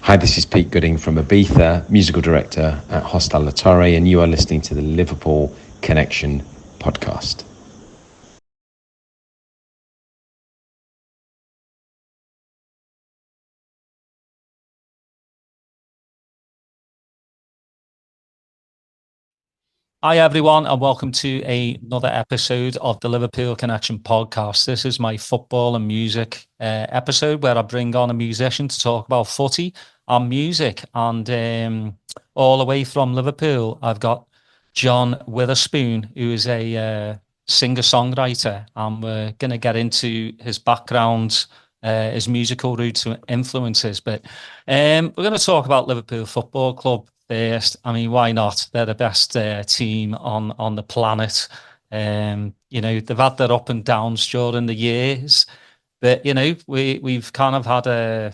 Hi, this is Pete Gooding from Ibiza, musical director at Hostel La Torre, and you are listening to the Liverpool Connection podcast. Hi, everyone, and welcome to another episode of the Liverpool Connection podcast. This is my football and music episode where I bring on a musician to talk about footy and music. And all the way from Liverpool, I've got John Witherspoon, who is a singer-songwriter, and we're going to get into his background, his musical roots and influences. But we're going to talk about Liverpool Football Club first. I mean, why not? They're the best team on the planet. They've had their up and downs during the years, but we've kind of had a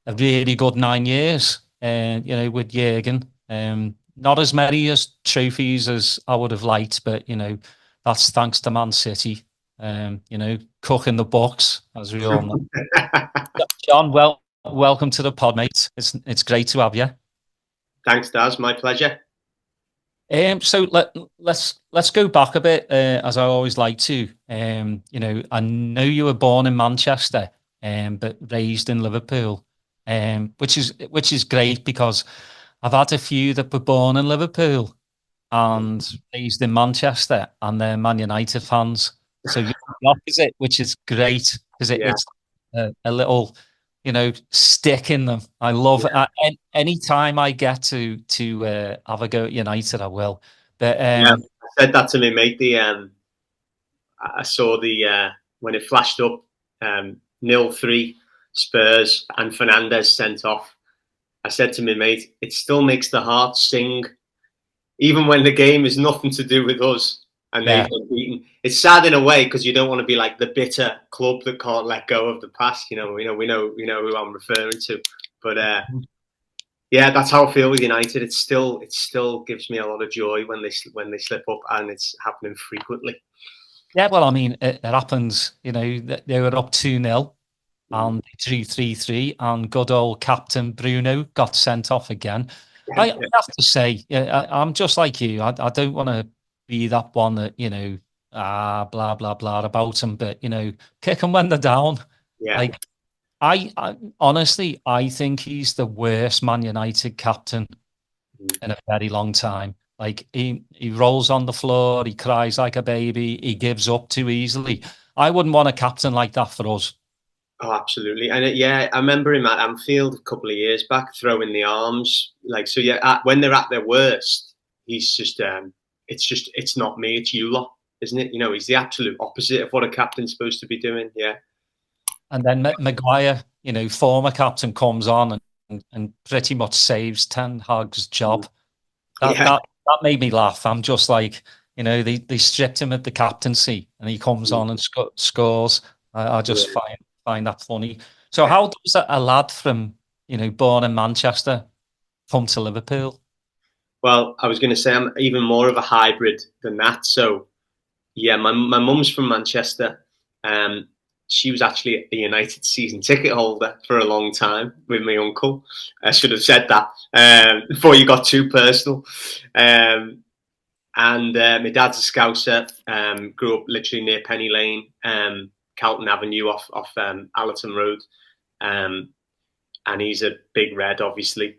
really good 9 years. With Jurgen. Not as many as trophies as I would have liked, but that's thanks to Man City. Cooking the books, as we all know. John, welcome to the pod, mate. It's great to have you. Thanks, Daz. My pleasure. So let's go back a bit, as I always like to. I know you were born in Manchester, but raised in Liverpool, which is great because I've had a few that were born in Liverpool and raised in Manchester, and they're Man United fans. So you're the opposite, which is great because it's a little stick in them. I love it. Any time I get to have a go at United, I will. But I said that to me, mate. I saw when it flashed up, 0-3 Spurs and Fernandes sent off. I said to me, mate, it still makes the heart sing, even when the game is nothing to do with us. And they've been beaten. It's sad in a way because you don't want to be like the bitter club that can't let go of the past. We know who I'm referring to. But that's how I feel with United. It still gives me a lot of joy when they slip up, and it's happening frequently. Yeah, well, I mean, it happens. They were up 2-0 and 3-3, and good old captain Bruno got sent off again. I have to say, I'm just like you. I don't want to be that one that blah blah blah about them, but kick them when they're down. Yeah. Like I honestly, I think he's the worst Man United captain in a very long time. Like he rolls on the floor, he cries like a baby, he gives up too easily. I wouldn't want a captain like that for us. Oh, absolutely. And I remember him at Anfield a couple of years back throwing the arms. When they're at their worst, he's just it's not me, it's you lot, isn't it? He's the absolute opposite of what a captain's supposed to be doing. Yeah. And then Maguire, former captain, comes on and pretty much saves Ten Hag's job. That made me laugh. I'm just like, they stripped him of the captaincy and he comes on and scores. I just find that funny. So how does a lad from, born in Manchester come to Liverpool? Well, I was going to say I'm even more of a hybrid than that. So, yeah, my mum's from Manchester. She was actually a United season ticket holder for a long time with my uncle. I should have said that before you got too personal. And my dad's a Scouser. Grew up literally near Penny Lane, Calton Avenue off Allerton Road. And he's a big red, obviously.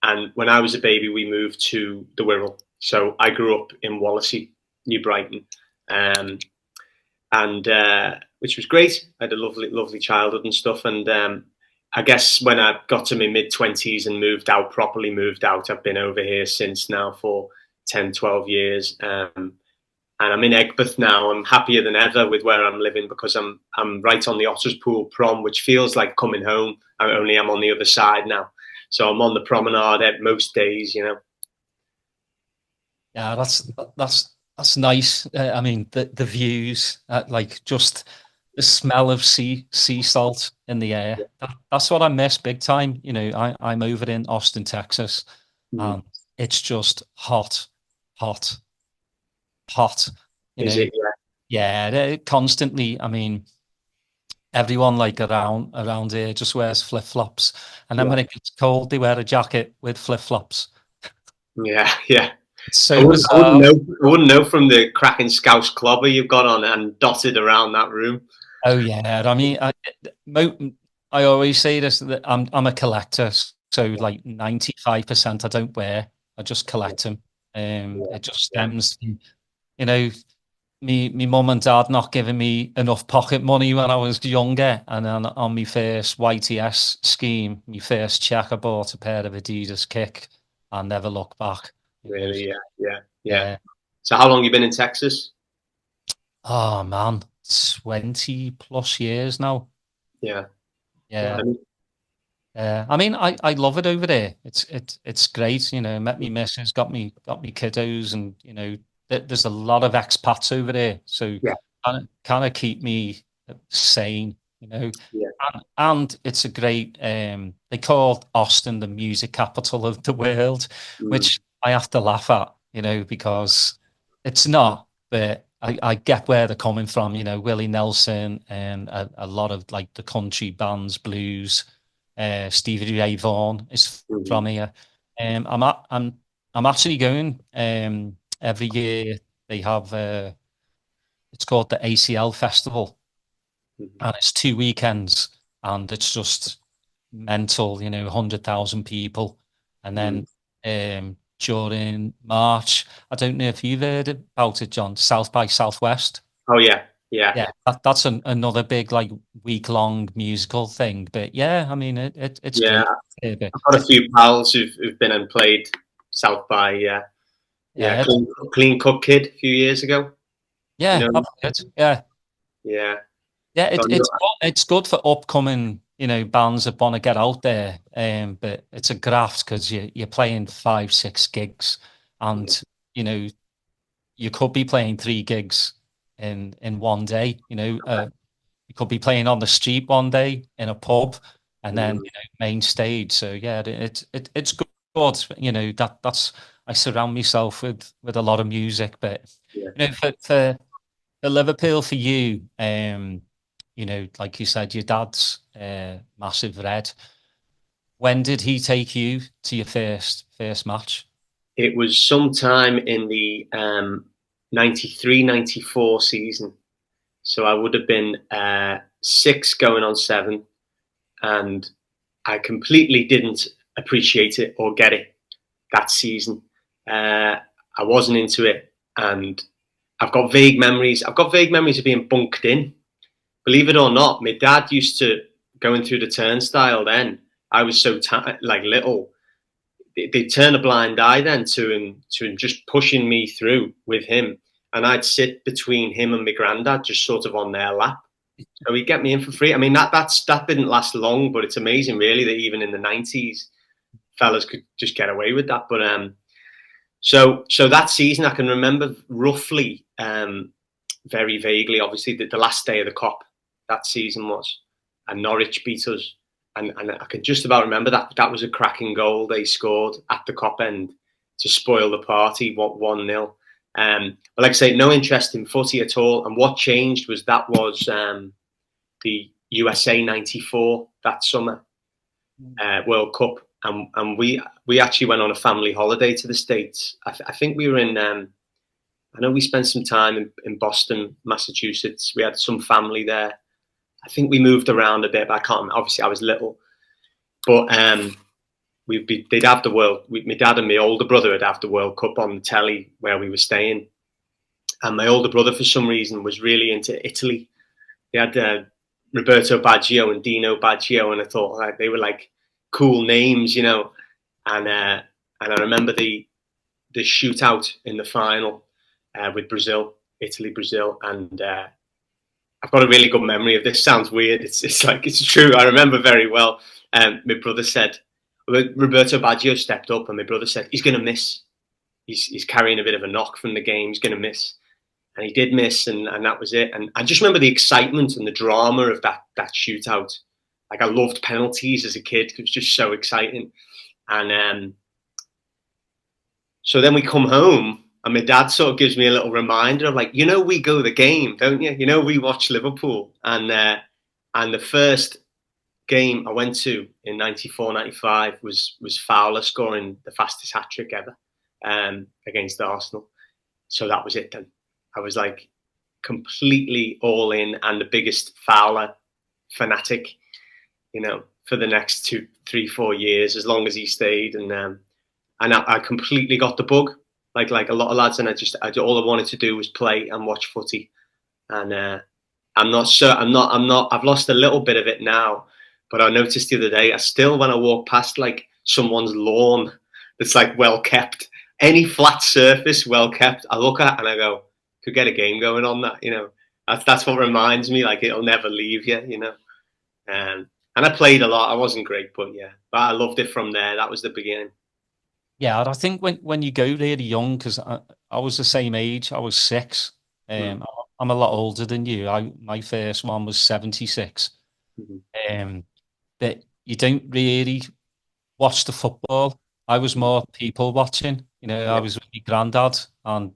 And when I was a baby, we moved to the Wirral. So I grew up in Wallasey, New Brighton, which was great. I had a lovely childhood and stuff. And I guess when I got to my mid-20s and properly moved out, I've been over here since now for 10, 12 years. And I'm in Egbert now. I'm happier than ever with where I'm living because I'm right on the Otterspool prom, which feels like coming home. Only I'm on the other side now. So I'm on the promenade at most days, Yeah, that's nice. I mean, the views, like just the smell of sea salt in the air. That's what I miss big time. I'm over in Austin, Texas, and it's just hot. Is it? Yeah, constantly. I mean, everyone like around here just wears flip-flops, and then when it gets cold, they wear a jacket with flip-flops. Yeah, yeah. It's so bizarre. I wouldn't know from the cracking Scouse clobber you've got on and dotted around that room. Oh yeah, I mean, I always say this, that I'm a collector, so like 95% I don't wear. I just collect them. It just stems from, you know, me mum and dad not giving me enough pocket money when I was younger, and then on my first YTS scheme, my first check, I bought a pair of Adidas kick and never looked back. Really, yeah. So how long have you been in Texas? Oh man, 20 plus years now. Yeah. Yeah. I mean, I love it over there. It's great. You know, met me missus, got me kiddos, and you know, there's a lot of expats over there, so kind of keep me sane. You know, and it's a great. They call Austin the music capital of the world, which I have to laugh at. You know, because it's not, but I get where they're coming from. You know, Willie Nelson and a lot of like the country bands, blues. Stevie Ray Vaughan is from here. I'm actually going every year. They have it's called the ACL Festival, and it's 2 weekends, and it's just mental. You know, 100,000 people, and then during March, I don't know if you've heard about it, John. South by Southwest. Oh yeah. That's another big like week-long musical thing. But yeah, I mean it's great. I've got a few pals who've been and played South by. Yeah. Clean Cut Kid a few years ago. Yeah, you know? yeah. It's good for upcoming, you know, bands that want to get out there. But it's a graft because you're playing 5-6 gigs, and you know you could be playing 3 gigs in one day. You know, you could be playing on the street one day in a pub, and then you know, main stage. So yeah, it's good. You know, that's I surround myself with a lot of music, but you know, for Liverpool, for you, you know, like you said, your dad's massive Red. When did he take you to your first match? It was sometime in the 93-94 season. So I would have been 6 going on 7, and I completely didn't appreciate it or get it that season. I wasn't into it, and I've got vague memories. Of being bunked in. Believe it or not, my dad used to, going through the turnstile then, I was so little, they'd turn a blind eye then to him just pushing me through with him. And I'd sit between him and my granddad, just sort of on their lap. So he'd get me in for free. I mean, that didn't last long, but it's amazing, really, that even in the 90s, fellas could just get away with that. But so that season, I can remember roughly, very vaguely, obviously, the last day of the Cop that season was, and Norwich beat us. And I can just about remember that was a cracking goal they scored at the Cop end to spoil the party, 1-0. But like I say, no interest in footy at all. And what changed was the USA 94 that summer, World Cup. And we actually went on a family holiday to the States. I think we were in, I know we spent some time in Boston, Massachusetts. We had some family there. I think we moved around a bit, but I can't remember. Obviously I was little. But they'd have the my dad and my older brother would have the World Cup on the telly where we were staying. And my older brother, for some reason, was really into Italy. They had Roberto Baggio and Dino Baggio, and I thought they were like cool names, you know. And I remember the shootout in the final with Brazil, Italy-Brazil, and I've got a really good memory of this. Sounds weird. It's true. I remember very well. My brother said, Roberto Baggio stepped up, and my brother said, he's going to miss. He's carrying a bit of a knock from the game. He's going to miss. And he did miss, and that was it. And I just remember the excitement and the drama of that shootout. Like, I loved penalties as a kid. It was just so exciting. And so then we come home, and my dad sort of gives me a little reminder of like, you know, we go the game, don't you? You know, we watch Liverpool. And And the first game I went to in 94, 95 was Fowler scoring the fastest hat trick ever against Arsenal. So that was it then. I was like completely all in and the biggest Fowler fanatic, you know, for the next 2, 3, 4 years, as long as he stayed. And I completely got the bug, like a lot of lads. And all I wanted to do was play and watch footy. And I've lost a little bit of it now, but I noticed the other day, when I walk past like someone's lawn that's like well kept, any flat surface well kept, I look at and I go, could get a game going on that, you know. That's what reminds me, like it'll never leave you, you know. And I played a lot. I wasn't great, but I loved it from there. That was the beginning. Yeah, and I think when you go really young, because I was the same age, I was 6. I'm a lot older than you. My first one was 76. That you don't really watch the football. I was more people watching. You know, I was with my granddad, and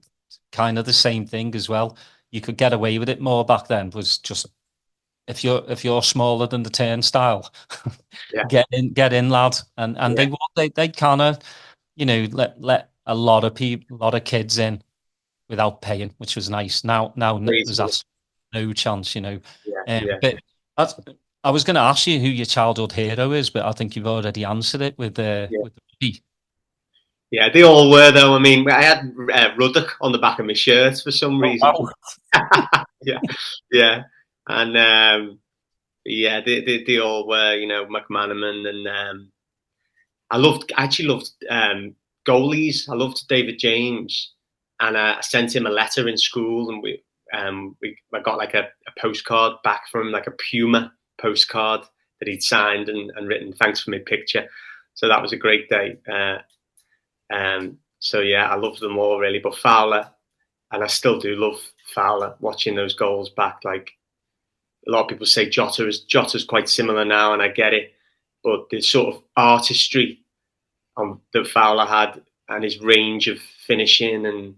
kind of the same thing as well. You could get away with it more back then. Was just if you're smaller than the turnstile, get in, lad. And they kind of, you know, let a lot of kids in without paying, which was nice. Now there's no chance, you know. But I was going to ask you who your childhood hero is, but I think you've already answered it with the Rugby. Yeah, they all were though. I mean, I had Ruddock on the back of my shirt for some reason. Wow. yeah, and they all were, you know, McManaman, and I actually loved goalies. I loved David James, and I sent him a letter in school, and I got like a postcard back from him, like a Puma postcard that he'd signed and written, "Thanks for my picture." So that was a great day. So yeah, I loved them all really, but Fowler, and I still do love Fowler, watching those goals back. Like a lot of people say Jota's quite similar now, and I get it, but the sort of artistry that Fowler had and his range of finishing, and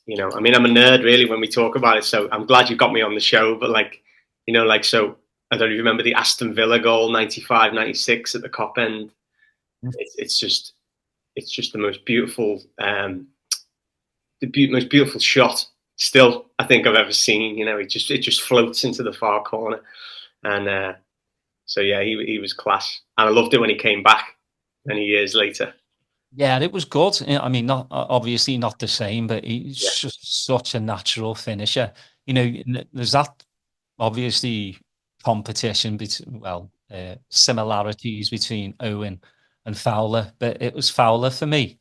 you know, I mean, I'm a nerd really when we talk about it, so I'm glad you got me on the show. But like, you know, like, so I don't even remember the Aston Villa goal, 95, 96 at the Cop End. It's just the most beautiful, most beautiful shot still I think I've ever seen. You know, it just floats into the far corner, and so yeah, he was class, and I loved it when he came back many years later. Yeah, it was good. I mean, not obviously not the same, but he's just such a natural finisher. You know, there's that obviously competition between, similarities between Owen and Fowler, but it was Fowler for me,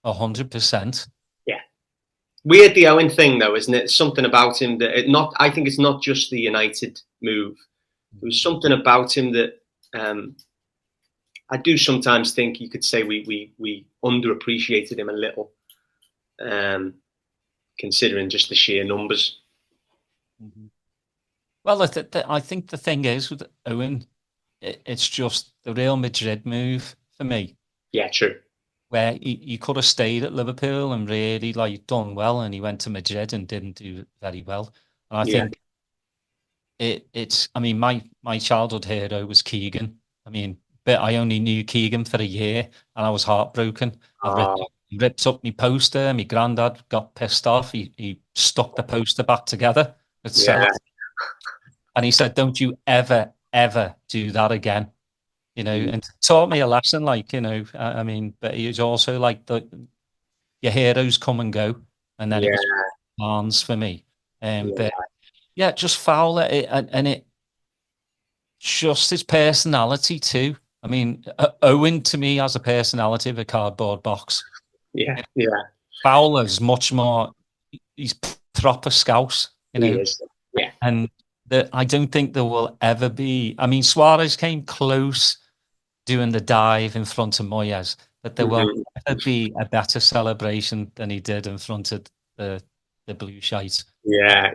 100%. Yeah, weird the Owen thing though, isn't it? Something about him that I think it's not just the United move. There was something about him that I do sometimes think you could say we underappreciated him a little, considering just the sheer numbers. Mm-hmm. Well, I think the thing is with Owen, it's just the Real Madrid move for me. Yeah, true. Where he could have stayed at Liverpool and really like done well, and he went to Madrid and didn't do very well. And I think it's. I mean, my childhood hero was Keegan. I mean, but I only knew Keegan for a year, and I was heartbroken. I ripped up my poster. My granddad got pissed off. He stuck the poster back together. And he said, "Don't you ever do that again." You know, and taught me a lesson. Like, you know, I mean, but he was also like your heroes come and go, and then it was Barnes for me. But yeah, just Fowler, and it just his personality too. I mean, Owen to me has a personality of a cardboard box. Yeah. Fowler's much more. He's proper Scouse, you know. He is. Yeah. And I don't think there will ever be. I mean, Suarez came close doing the dive in front of Moyes, but there will never be a better celebration than he did in front of the blue shite. Yeah.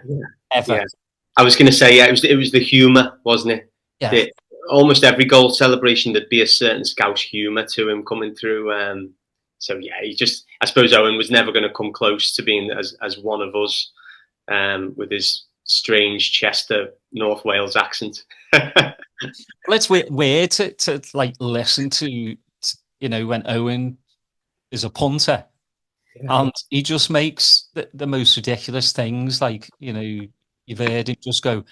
Ever. Yeah. I was going to say, it was the humour, wasn't it? Yeah. Almost every goal celebration, there'd be a certain Scouse humour to him coming through. So yeah, I suppose Owen was never going to come close to being as one of us, with his strange Chester, North Wales accent. Well, it's weird to like listen to, when Owen is a punter and he just makes the most ridiculous things. Like, you've heard him just go,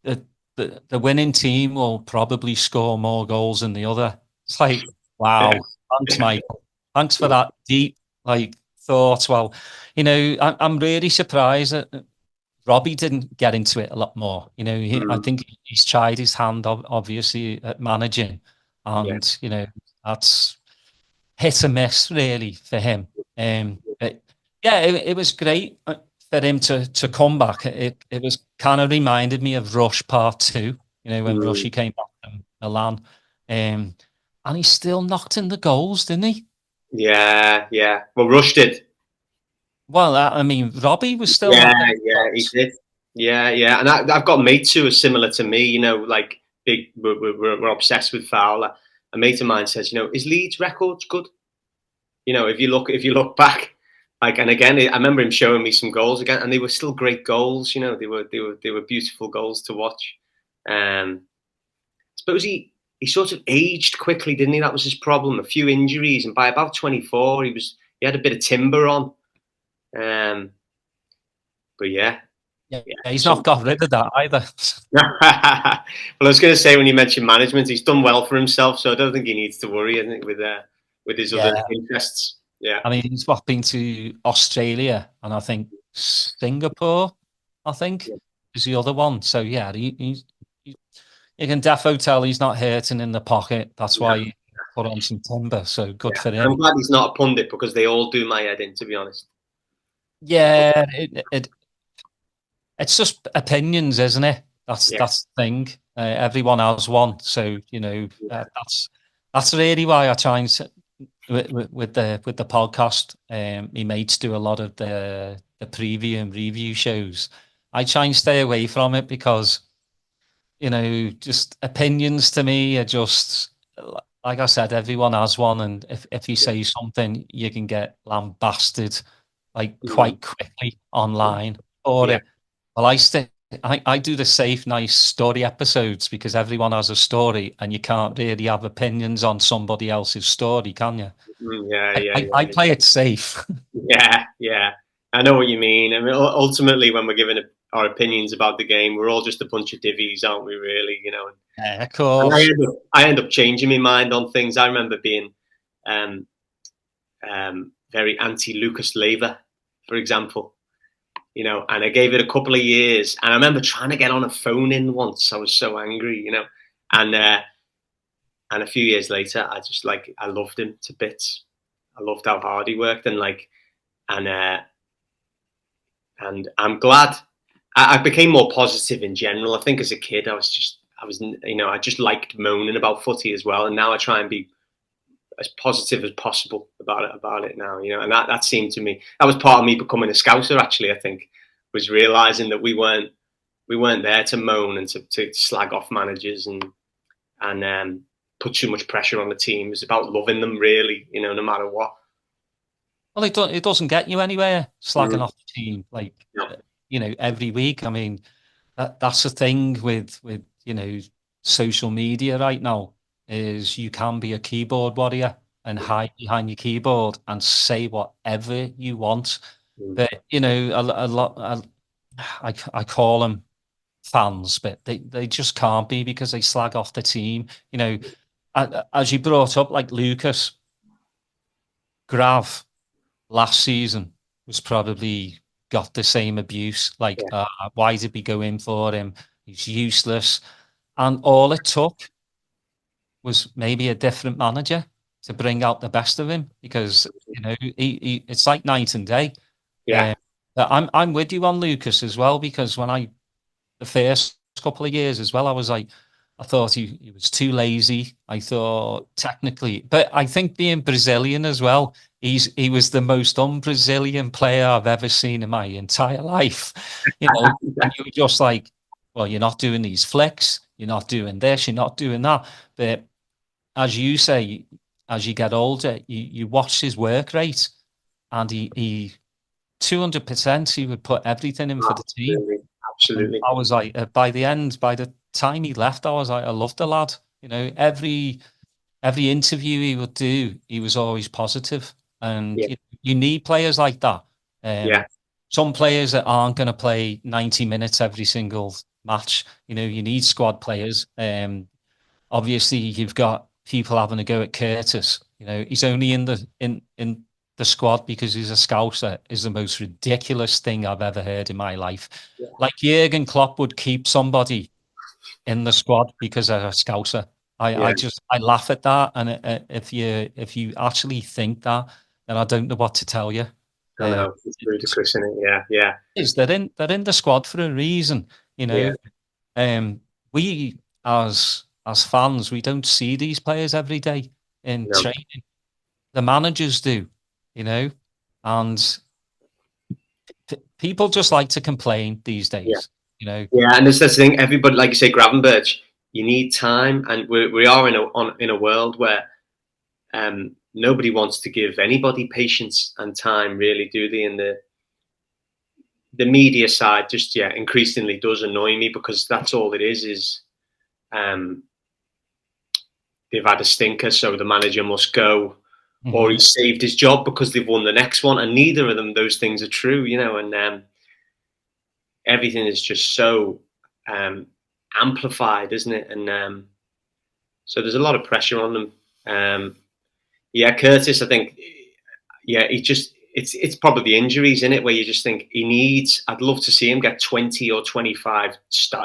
the winning team will probably score more goals than the other. It's like, wow, thanks, Michael. Thanks for that deep, like, thoughts. Well, I'm really surprised that Robbie didn't get into it a lot more. I think he's tried his hand, obviously, at managing, and that's hit or miss really for him. But yeah, it was great for him to come back. It was kind of reminded me of Rush Part 2. When Rushy came back from Milan, and he still knocked in the goals, didn't he? Yeah. Well, Rush did. Well, I mean, Robbie was still. Yeah, he did. Yeah. And I've got mates who are similar to me. Like big. We're obsessed with Fowler. A mate of mine says, is Leeds records good? If you look back, like, and again, I remember him showing me some goals again, and they were still great goals. They were beautiful goals to watch. I suppose he sort of aged quickly, didn't he? That was his problem. A few injuries, and by about 24, he had a bit of timber on. But yeah, he's not got rid of that either. Well, I was going to say, when you mentioned management, he's done well for himself, so I don't think he needs to worry. I think with his other interests. Yeah, I mean, he's been to Australia and I think Singapore. I think is the other one. So yeah, you can defo tell he's not hurting in the pocket. That's why he put on some timber. So good for him. I'm glad he's not a pundit, because they all do my head in, to be honest. Yeah, it's just opinions, isn't it? That's the thing. Everyone has one, so that's really why I try and with the podcast. My mates do a lot of the preview and review shows. I try and stay away from it because just opinions to me are just, like I said, everyone has one, and if you say something, you can get lambasted like quite quickly online or it. Well, I do the safe, nice story episodes because everyone has a story, and you can't really have opinions on somebody else's story, can you? I play it safe. Yeah. I know what you mean. I mean, ultimately, when we're giving our opinions about the game, we're all just a bunch of divvies, aren't we? Really, Yeah, of course. I end up changing my mind on things. I remember being very anti-Lucas Leiva, for example. And I gave it a couple of years, and I remember trying to get on a phone in once. I was so angry, and a few years later, I loved him to bits. I loved how hard he worked, and I'm glad I became more positive in general. I think as a kid, I just liked moaning about footy as well, and now I try and be as positive as possible about it now, and that seemed to me, that was part of me becoming a Scouser, actually. I think was realizing that we weren't there to moan and to slag off managers and put too much pressure on the team. It's about loving them, really, no matter what. Well, it doesn't get you anywhere slagging off the team, like every week. I mean, that's the thing with social media right now, is you can be a keyboard warrior and hide behind your keyboard and say whatever you want. But a lot, I call them fans, but they just can't be, because they slag off the team. As you brought up, like Lucas Grav last season was probably got the same abuse. Like, why did we go in for him? He's useless. And all it took was maybe a different manager to bring out the best of him, because he it's like night and day. But I'm with you on Lucas as well, because when the first couple of years as well, I thought he was too lazy. I thought technically, but I think being Brazilian as well, he was the most un-Brazilian player I've ever seen in my entire life. And you were just like, well, you're not doing these flicks, you're not doing this, you're not doing that. But as you say, as you get older, you watch his work rate, and he 200%, he would put everything in for the team. absolutely. I was like, by the time he left, I was like, I loved the lad. You know, every interview he would do, he was always positive. And Yeah. you need players like that. Yeah. Some players that aren't going to play 90 minutes every single match. You know, you need squad players. Obviously, you've got people having a go at Curtis. You know, he's only in the squad because he's a Scouser. Is the most ridiculous thing I've ever heard in my life. Yeah. Like Jurgen Klopp would keep somebody in the squad because they're a Scouser. I laugh at that, and if you actually think that, then I don't know what to tell you. I know, it's ludicrous, isn't it? Yeah. They're in the squad for a reason, you know. Yeah. We as fans, we don't see these players every day in training. The managers do, you know, and people just like to complain these days, you know. Yeah, and there's this thing. Everybody, like you say, Gravenberch, you need time, and we are in a world where nobody wants to give anybody patience and time, really, do they? And the media side just increasingly does annoy me, because that's all it is they've had a stinker, so the manager must go, or he saved his job because they've won the next one, and neither of them, those things are true, you know. And everything is just so amplified, isn't it? And so there's a lot of pressure on them. Curtis, I think, it's probably the injuries in it, where you just think I'd love to see him get 20 or 25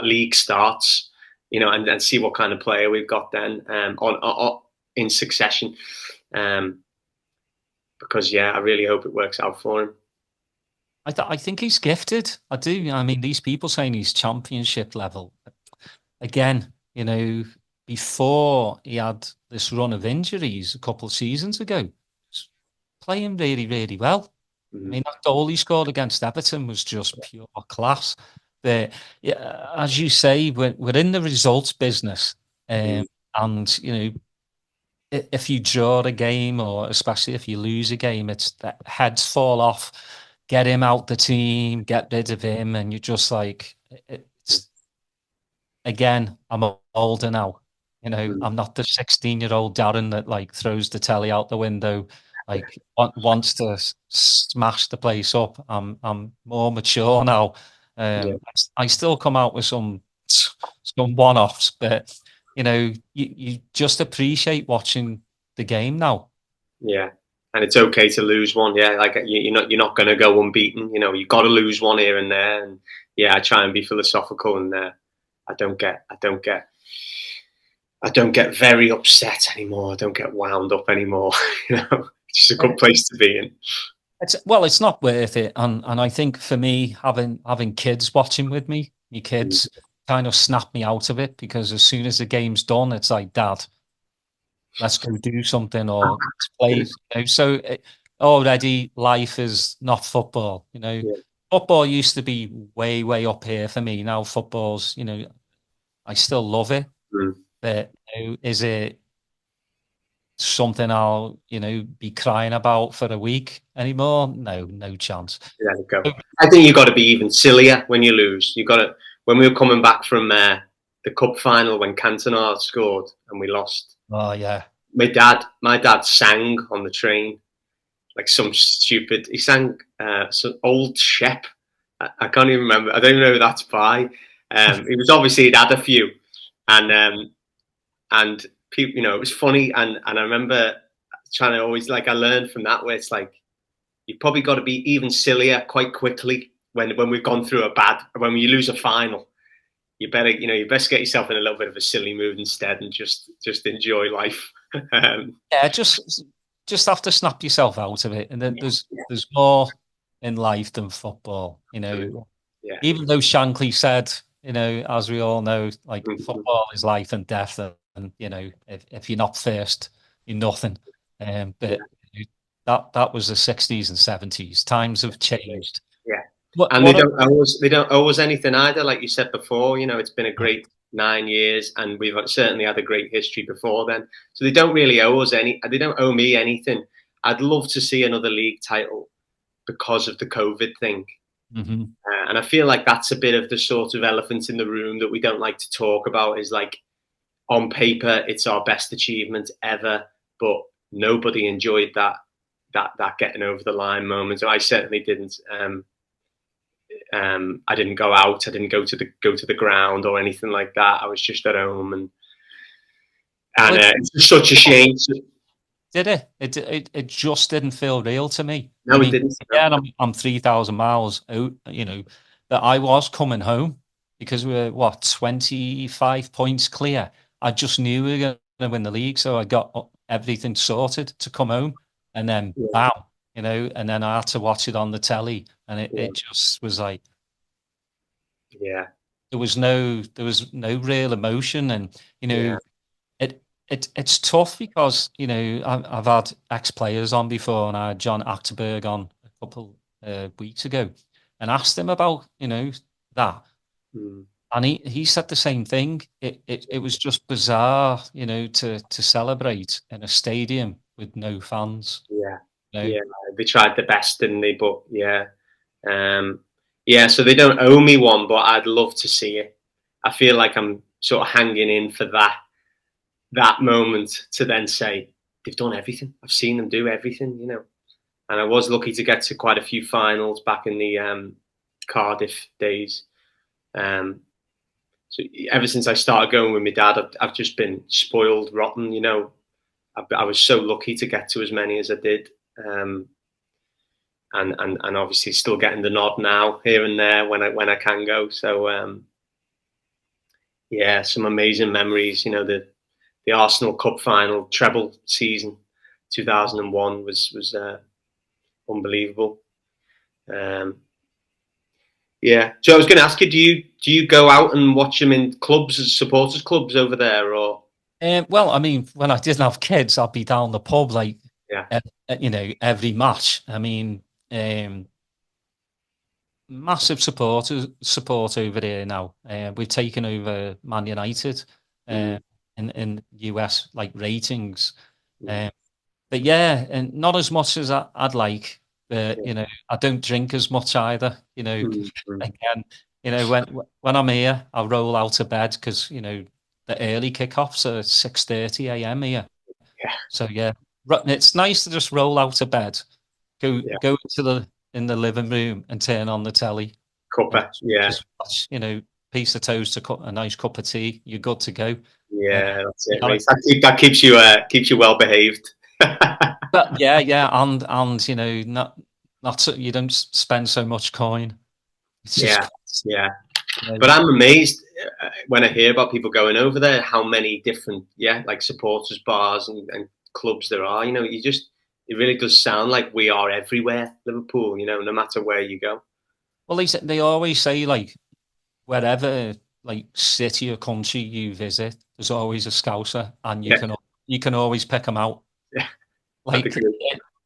league starts, you know, and see what kind of player we've got then in succession. Because I really hope it works out for him. I think he's gifted. I do. I mean, these people saying he's championship level. Again, you know, before he had this run of injuries a couple of seasons ago, playing really, really well. I mean, that goal he scored against Everton was just pure class. But as you say, we're in the results business, and you know, if you draw a game, or especially if you lose a game, it's that heads fall off. Get him out the team, get rid of him, and you're just like, again, I'm older now. You know, I'm not the 16-year-old Darren that like throws the telly out the window, like wants to smash the place up. I'm more mature now. I still come out with some one-offs, but you know, you just appreciate watching the game now. Yeah, and it's okay to lose one. Yeah, like you're not going to go unbeaten. You know, you got to lose one here and there. And I try and be philosophical, and I don't get very upset anymore. I don't get wound up anymore. You know, it's just a good place to be in. It's not worth it, and I think for me, having kids watching with me, my kids kind of snap me out of it, because as soon as the game's done, it's like, Dad, let's go do something, or let's play. You know, so already life is not football. You know, football used to be way, way up here for me. Now football's, you know, I still love it, but you know, is it something I'll, you know, be crying about for a week anymore? No chance. There you go. I think you got to be even sillier when you lose. You got to. When we were coming back from the cup final, when Cantona scored and we lost. Oh yeah. My dad sang on the train, like some stupid. He sang some old Shep. I can't even remember. I don't even know who that's by. It was obviously he'd had a few, and people, you know, it was funny. And I remember trying to always, like, I learned from that, where it's like you probably got to be even sillier quite quickly when we've gone through when you lose a final. You best get yourself in a little bit of a silly mood instead, and just enjoy life. Just have to snap yourself out of it, and then there's more in life than football. You know, even though Shankly said, you know, as we all know, like football is life and death, and you know, if you're not first, you're nothing. But that was the 60s and 70s. Times have changed. And they don't owe us anything either. Like you said before, you know, it's been a great 9 years, and we've certainly had a great history before then. So they don't really owe us they don't owe me anything. I'd love to see another league title because of the COVID thing. And I feel like that's a bit of the sort of elephant in the room that we don't like to talk about. Is like, on paper, it's our best achievement ever, but nobody enjoyed that getting over the line moment. So I certainly didn't. I didn't go out. I didn't go to the ground or anything like that. I was just at home, and it's such a shame. Did it? It just didn't feel real to me. No, it didn't. Yeah, I'm 3,000 miles out. You know, that I was coming home because we were 25 points clear. I just knew we were going to win the league, so I got everything sorted to come home, and then bam, you know, and then I had to watch it on the telly, and it just was like, there was no real emotion, and you know, it's tough because, you know, I've had ex-players on before, and I had John Achterberg on a couple weeks ago, and asked him about, you know, that. And he said the same thing. It was just bizarre, you know, to celebrate in a stadium with no fans. Yeah, you know? they tried the best, didn't they? But so they don't owe me one, but I'd love to see it. I feel like I'm sort of hanging in for that moment to then say they've done everything. I've seen them do everything, you know. And I was lucky to get to quite a few finals back in the Cardiff days. So ever since I started going with my dad, I've just been spoiled rotten, you know. I was so lucky to get to as many as I did, and obviously still getting the nod now here and there when I can go. So some amazing memories. You know, the Arsenal Cup final treble season, 2001 was unbelievable. So I was going to ask you, do you go out and watch them in clubs, as supporters clubs over there, or? Well, I mean, when I didn't have kids, I'd be down the pub like, you know, every match. I mean, massive support over there now. We've taken over Man United in US like ratings, but yeah, and not as much as I'd like. You know, I don't drink as much either. You know, again, you know, when I'm here, I roll out of bed because, you know, the early kickoffs are 6:30 a.m. here. So yeah, it's nice to just roll out of bed, go in the living room and turn on the telly. Cuppa, just watch, you know, piece of toast, a nice cup of tea. You're good to go. Yeah, that's it. Mate. That keeps you well behaved. But yeah, and you know, not so, you don't spend so much coin. It's just But I'm amazed when I hear about people going over there, how many different like supporters bars and clubs there are. You know, it really does sound like we are everywhere, Liverpool. You know, no matter where you go. Well, they always say, like, wherever like city or country you visit, there's always a Scouser, and you can always pick them out. Yeah. Like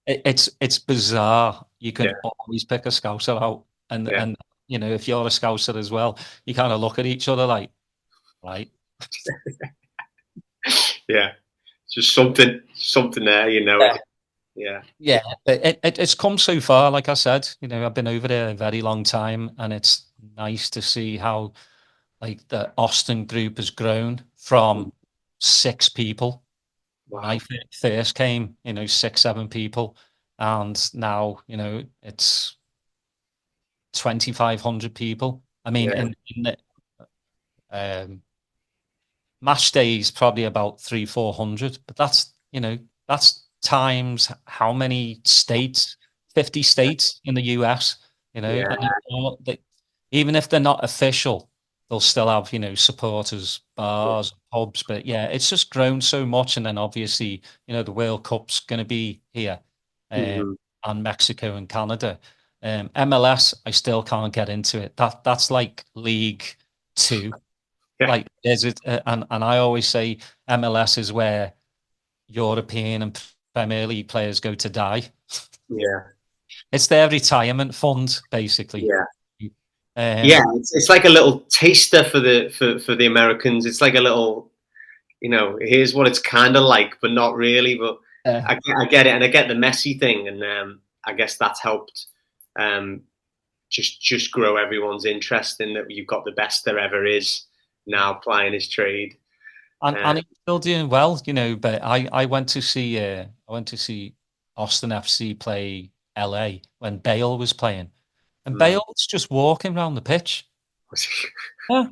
it's bizarre. You can always pick a Scouser out, and you know, if you're a Scouser as well, you kind of look at each other like, right? Yeah, just something there, you know. Yeah. It's come so far. Like I said, you know, I've been over there a very long time, and it's nice to see how like the Austin group has grown from 6 people. When I first came, you know, 6, 7 people, and now, you know, it's 2,500 people. I mean, in the match days, probably about 300-400, but that's, you know, that's times how many states? 50 states in the US, you know, and even if they're not official, they'll still have, you know, supporters, bars, pubs. But yeah, it's just grown so much. And then obviously, you know, the World Cup's going to be here, and Mexico and Canada. MLS, I still can't get into it. That's like League 2. Like, is it? And I always say MLS is where European and Premier League players go to die. Yeah, it's their retirement fund, basically. It's like a little taster for the Americans. It's like a little, you know, here's what it's kind of like, but not really. But I get it, and I get the Messi thing, and I guess that's helped just grow everyone's interest in that you've got the best there ever is now plying his trade. And he's still doing well, you know. But I went to see Austin FC play LA when Bale was playing, and Bale was just walking around the pitch. Yeah,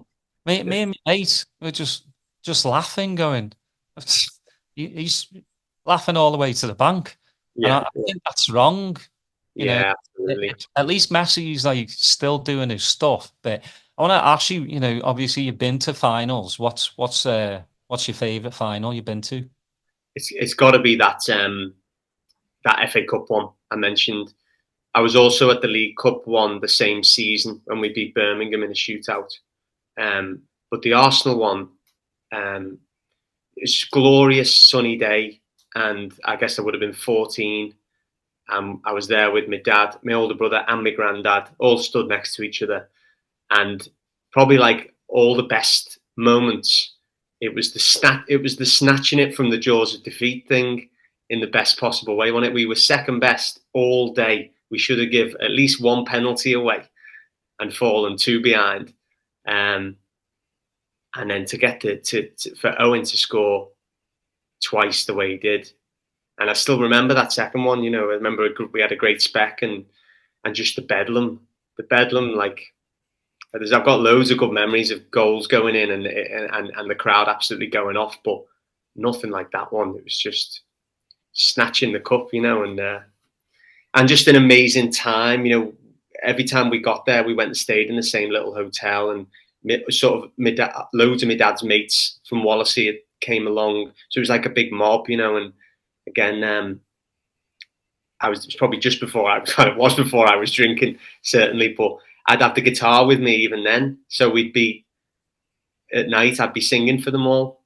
me and my mate were just laughing, going, he's laughing all the way to the bank, and I think that's wrong. You know, absolutely. At least Messi's like still doing his stuff. But I want to ask you, you know, obviously you've been to finals. What's your favourite final you've been to? It's got to be that FA Cup one I mentioned. I was also at the League Cup one the same season when we beat Birmingham in a shootout. But the Arsenal one, it's a glorious sunny day, and I guess I would have been 14. I was there with my dad, my older brother, and my granddad, all stood next to each other. And probably like all the best moments, it was the snatching it from the jaws of defeat thing in the best possible way. We were second best all day. We should have given at least one penalty away and fallen 2 behind. And then to get for Owen to score twice the way he did. And I still remember that second one. You know, I remember we had a great spec and just the bedlam, like I've got loads of good memories of goals going in and the crowd absolutely going off, but nothing like that one. It was just snatching the cup, you know, and just an amazing time. You know, every time we got there, we went and stayed in the same little hotel, and loads of my dad's mates from Wallasey came along, so it was like a big mob, you know. And again, it was probably just before I was drinking, certainly, but I'd have the guitar with me even then. So we'd be at night, I'd be singing for them all.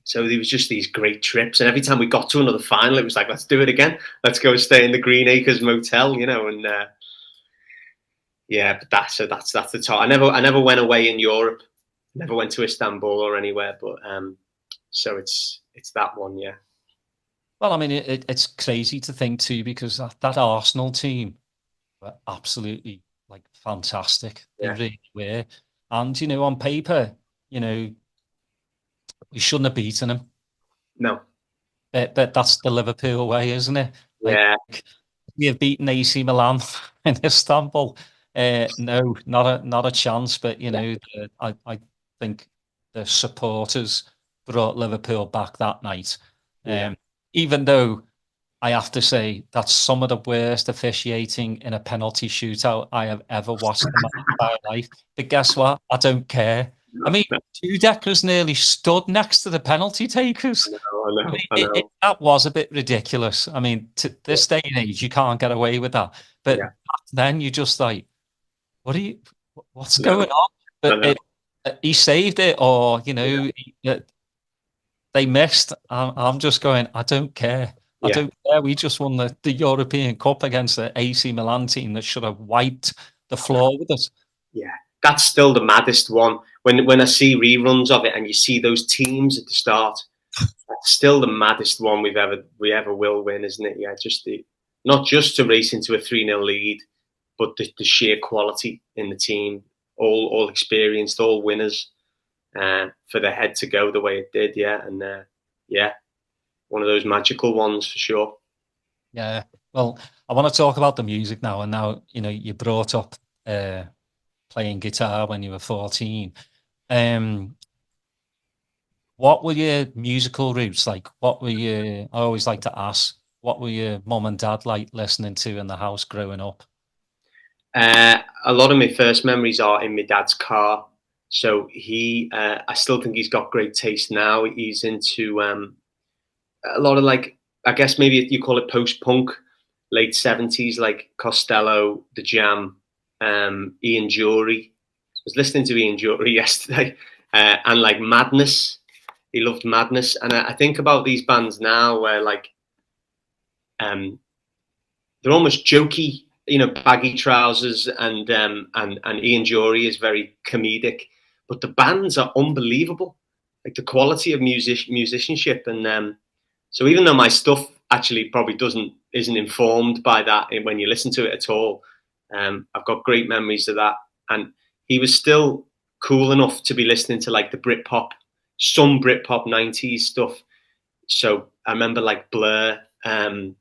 So there was just these great trips, and every time we got to another final, it was like, let's do it again. Let's go stay in the Green Acres Motel, you know. And but that's the top. I never went away in Europe. Never went to Istanbul or anywhere, but so it's that one, yeah. Well, I mean, it's crazy to think too, because that Arsenal team were absolutely like fantastic. They really were. And, you know, on paper, you know, we shouldn't have beaten them. No. But that's the Liverpool way, isn't it? Yeah. Like, we have beaten AC Milan in Istanbul. No, not a chance. But, you know, I think the supporters brought Liverpool back that night. Even though I have to say that's some of the worst officiating in a penalty shootout I have ever watched in my entire life. But guess what? I don't care. I mean, Deckers nearly stood next to the penalty takers. I know. That was a bit ridiculous. I mean, to this day and age, you can't get away with that. But back then, you just like, what's going on? But he saved it, or, you know, they missed. I'm just going, I don't care. I don't care. We just won the European Cup against the AC Milan team that should have wiped the floor with us. Yeah. That's still the maddest one. When I see reruns of it and you see those teams at the start, that's still the maddest one we ever will win, isn't it? Yeah, not just to race into a 3-0 lead, but the sheer quality in the team, all experienced, all winners, for the head to go the way it did, and one of those magical ones for sure. Yeah. Well, I want to talk about the music now, and now, you know, you brought up playing guitar when you were 14. What were your musical roots like? I always like to ask, what were your mum and dad like listening to in the house growing up? A lot of my first memories are in my dad's car. So I still think he's got great taste now. He's into a lot of, like, I guess maybe you call it post-punk, late 70s, like Costello, The Jam, Ian Jury. I was listening to Ian Jury yesterday, and like Madness. He loved Madness, and I think about these bands now where, like, they're almost jokey, you know, baggy trousers, and Ian Jury is very comedic, but the bands are unbelievable, like the quality of musicianship, and so even though my stuff actually probably isn't informed by that when you listen to it at all, I've got great memories of that. And he was still cool enough to be listening to like the Britpop, some Britpop 90s stuff. So I remember like Blur,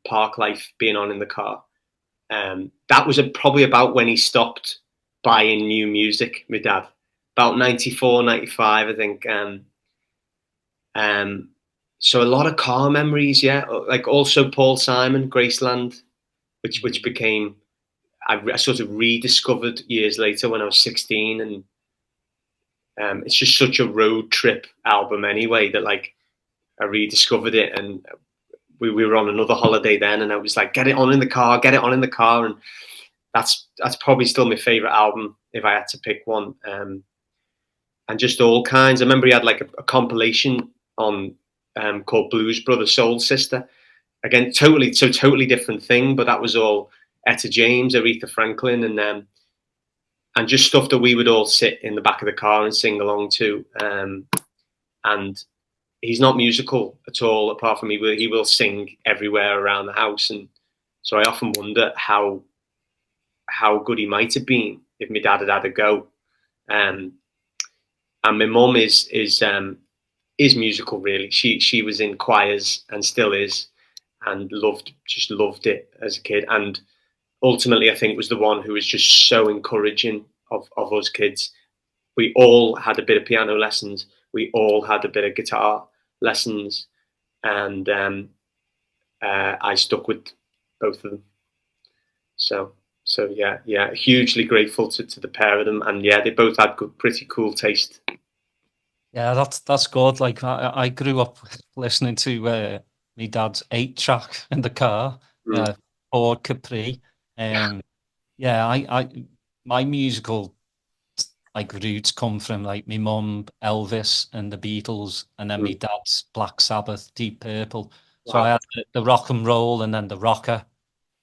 Park Life being on in the car. That was probably about when he stopped buying new music, my dad. About 94, 95, I think. So a lot of car memories, yeah. Like also Paul Simon, Graceland, which became, I sort of rediscovered years later when I was 16. And it's just such a road trip album anyway, that like I rediscovered it. And we were on another holiday then, and I was like, get it on in the car, get it on in the car. And that's probably still my favorite album if I had to pick one. And just all kinds. I remember he had like a compilation on called Blues Brother Soul Sister. Again, totally different thing, but that was all Etta James, Aretha Franklin, and just stuff that we would all sit in the back of the car and sing along to. And he's not musical at all, apart from he will sing everywhere around the house. And so I often wonder how good he might have been if my dad had had a go. And my mum is musical, really. She was in choirs and still is, and just loved it as a kid. And ultimately, I think was the one who was just so encouraging of us kids. We all had a bit of piano lessons. We all had a bit of guitar lessons, and I stuck with both of them. So yeah, hugely grateful to the pair of them, and yeah, they both had pretty cool taste. Yeah, that's good. Like I grew up listening to my dad's 8-track in the car, Ford Capri. Yeah, my musical like roots come from like my mum, Elvis and the Beatles, and then my dad's Black Sabbath, Deep Purple. So I had the rock and roll and then the rocker.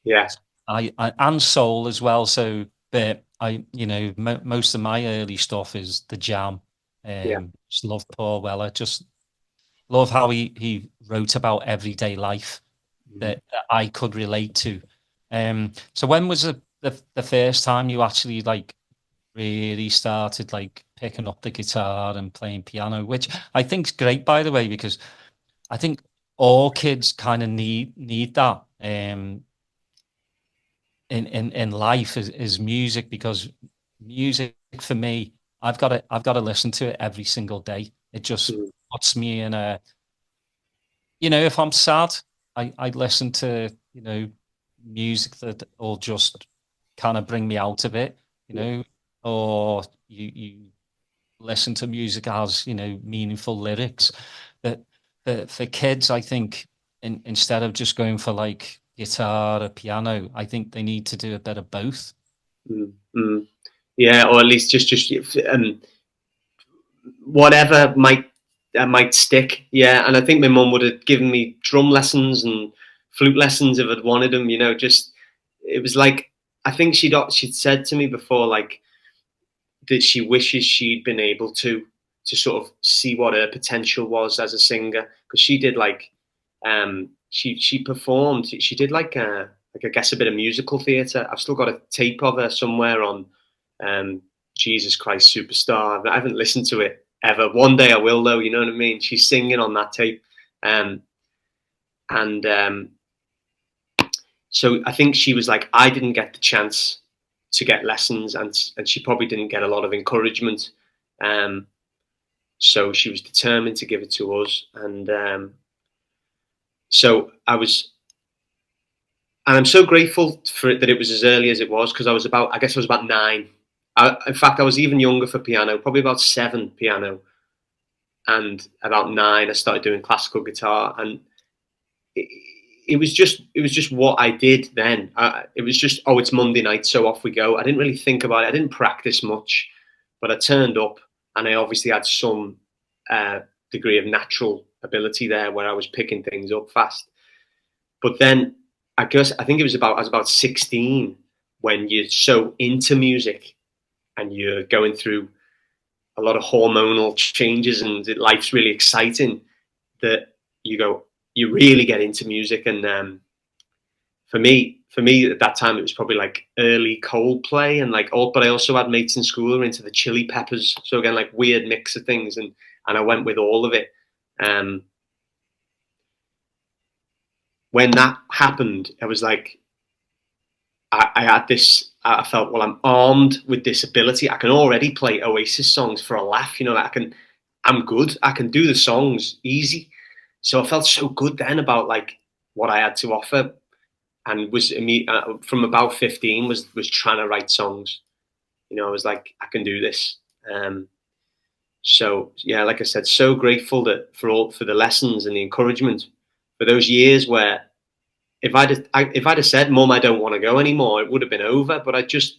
Yeah. I and soul as well. So, but most of my early stuff is the jam. Just love Paul Weller. Just love how he wrote about everyday life that I could relate to. So when was the first time you actually like really started like picking up the guitar and playing piano, which I think is great, by the way, because I think all kids kind of need that in life is music, because music for me, I've got to listen to it every single day. It just puts me in a, if I'm sad, I listen to, music that will just kind of bring me out of it, or you listen to music as, meaningful lyrics. But for kids, I think instead of just going for like guitar or piano, I think they need to do a bit of both. Yeah, or at least just whatever might stick. Yeah, and I think my mum would have given me drum lessons and flute lessons if I'd wanted them. Just it was like, I think she'd said to me before, like, that she wishes she'd been able to sort of see what her potential was as a singer, because she did like she performed, she did like I guess a bit of musical theatre. I've still got a tape of her somewhere on Jesus Christ Superstar. I haven't listened to it ever. One day I will, though, you know what I mean? She's singing on that tape. So I think she was like, I didn't get the chance to get lessons, and she probably didn't get a lot of encouragement. So she was determined to give it to us. And so I'm so grateful for it that it was as early as it was, because I was about 9. In fact, I was even younger for piano, probably about 7 piano. And about 9, I started doing classical guitar, and it was just what I did then. It was just, it's Monday night, so off we go. I didn't really think about it. I didn't practice much, but I turned up, and I obviously had some degree of natural ability there, where I was picking things up fast. But then I think I was about 16 when you're so into music and you're going through a lot of hormonal changes and life's really exciting, that you really get into music. And for me, for me at that time, it was probably like early Coldplay and like but I also had mates in school who were into the Chili Peppers. So again, like weird mix of things, and I went with all of it. When that happened, I was like, I had this. I felt, well, I'm armed with this ability. I can already play Oasis songs for a laugh. You know, I'm good. I can do the songs easy. So I felt so good then about like what I had to offer, and was from about 15 was trying to write songs. You know, I was like, I can do this. So yeah, like I said, so grateful that for the lessons and the encouragement for those years where if I'd have said, Mum, I don't want to go anymore, it would have been over. But I just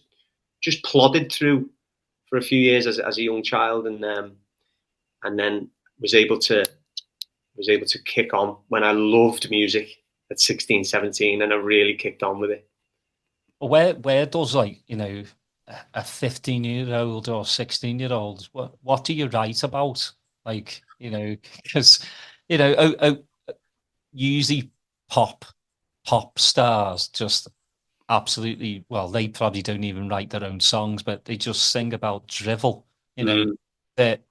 plodded through for a few years as a young child, and then was able to kick on when I loved music at 16, 17, and I really kicked on with it. Where does, like, you know, a 15-year-old or 16-year-old, what do you write about? Like, you know, because, you know, usually pop stars just absolutely, well, they probably don't even write their own songs, but they just sing about drivel, you know. That,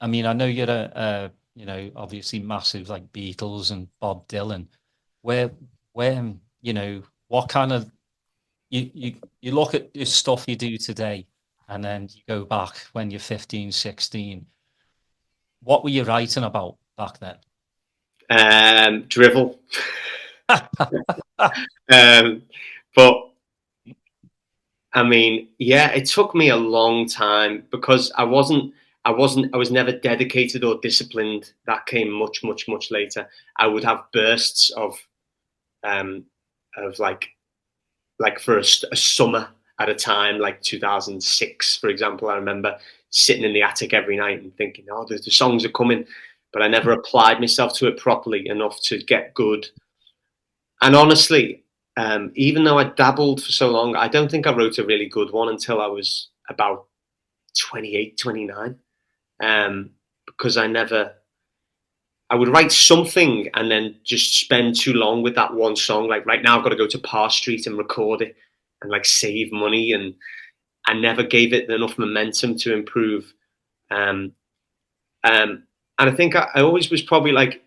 I mean, I know you're a you know, obviously massive like Beatles and Bob Dylan. Where you know, what kind of, you look at the stuff you do today, and then you go back when you're 15, 16. What were you writing about back then? Drivel. But I mean, yeah, it took me a long time because I was never dedicated or disciplined. That came much later. I would have bursts of like for a summer at a time, like 2006, for example. I remember sitting in the attic every night and thinking, oh, the songs are coming, but I never applied myself to it properly enough to get good. And honestly, even though I dabbled for so long, I don't think I wrote a really good one until I was about 28, 29. Because I would write something and then just spend too long with that one song. Like right now I've got to go to Parr Street and record it and like save money. And I never gave it enough momentum to improve. And I think I always was probably like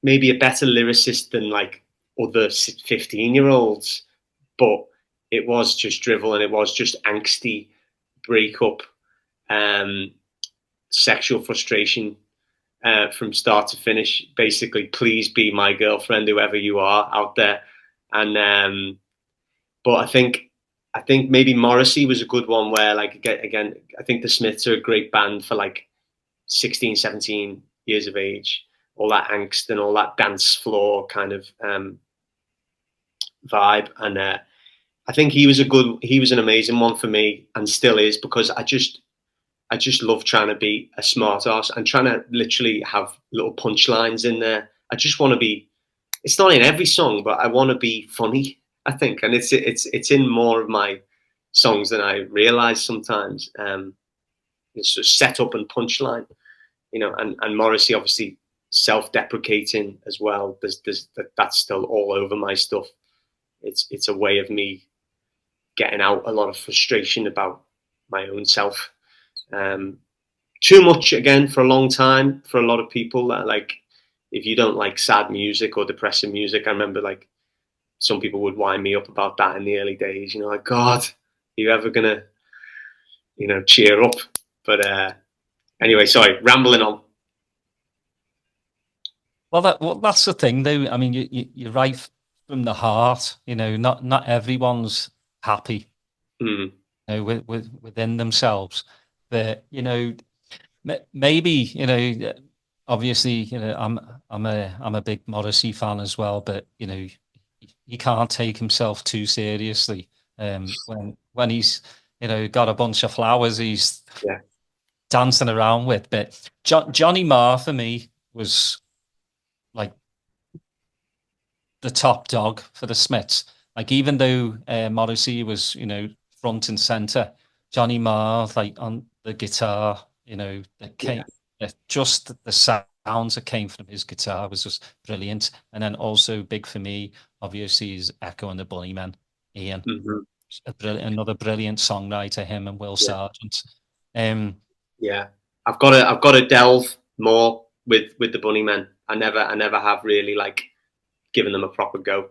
maybe a better lyricist than like other 15-year-olds, but it was just drivel and it was just angsty breakup, sexual frustration from start to finish. Basically, please be my girlfriend, whoever you are out there. And but I think maybe Morrissey was a good one where, like, again, I think the Smiths are a great band for like 16, 17 years of age. All that angst and all that dance floor kind of vibe. And I think he was an amazing one for me, and still is, because I just love trying to be a smart ass and trying to literally have little punchlines in there. I just want to be, it's not in every song, but I want to be funny, I think. And it's in more of my songs than I realize sometimes. It's sort of set up and punchline, you know, and Morrissey, obviously, self-deprecating as well. That's still all over my stuff. It's a way of me getting out a lot of frustration about my own self. Too much, again, for a long time for a lot of people. Like, if you don't like sad music or depressing music, I remember like some people would wind me up about that in the early days. You know, like, God, are you ever gonna, you know, cheer up? But anyway, sorry, rambling on. Well, that's the thing, though. I mean, you write from the heart. You know, not everyone's happy, you know, within themselves. But, you know, maybe, you know, obviously, you know, I'm a big Morrissey fan as well. But, you know, he can't take himself too seriously. When he's, you know, got a bunch of flowers he's dancing around with. But Johnny Marr for me was like the top dog for the Smiths. Like, even though Morrissey was, you know, front and center, Johnny Marr, like on the guitar, you know, just the sound sounds that came from his guitar was just brilliant. And then also big for me, obviously, is Echo and the Bunnymen, Ian. Another brilliant songwriter, him and Will Sargent. Yeah, I've got to delve more with the Bunnymen. I never have really like given them a proper go.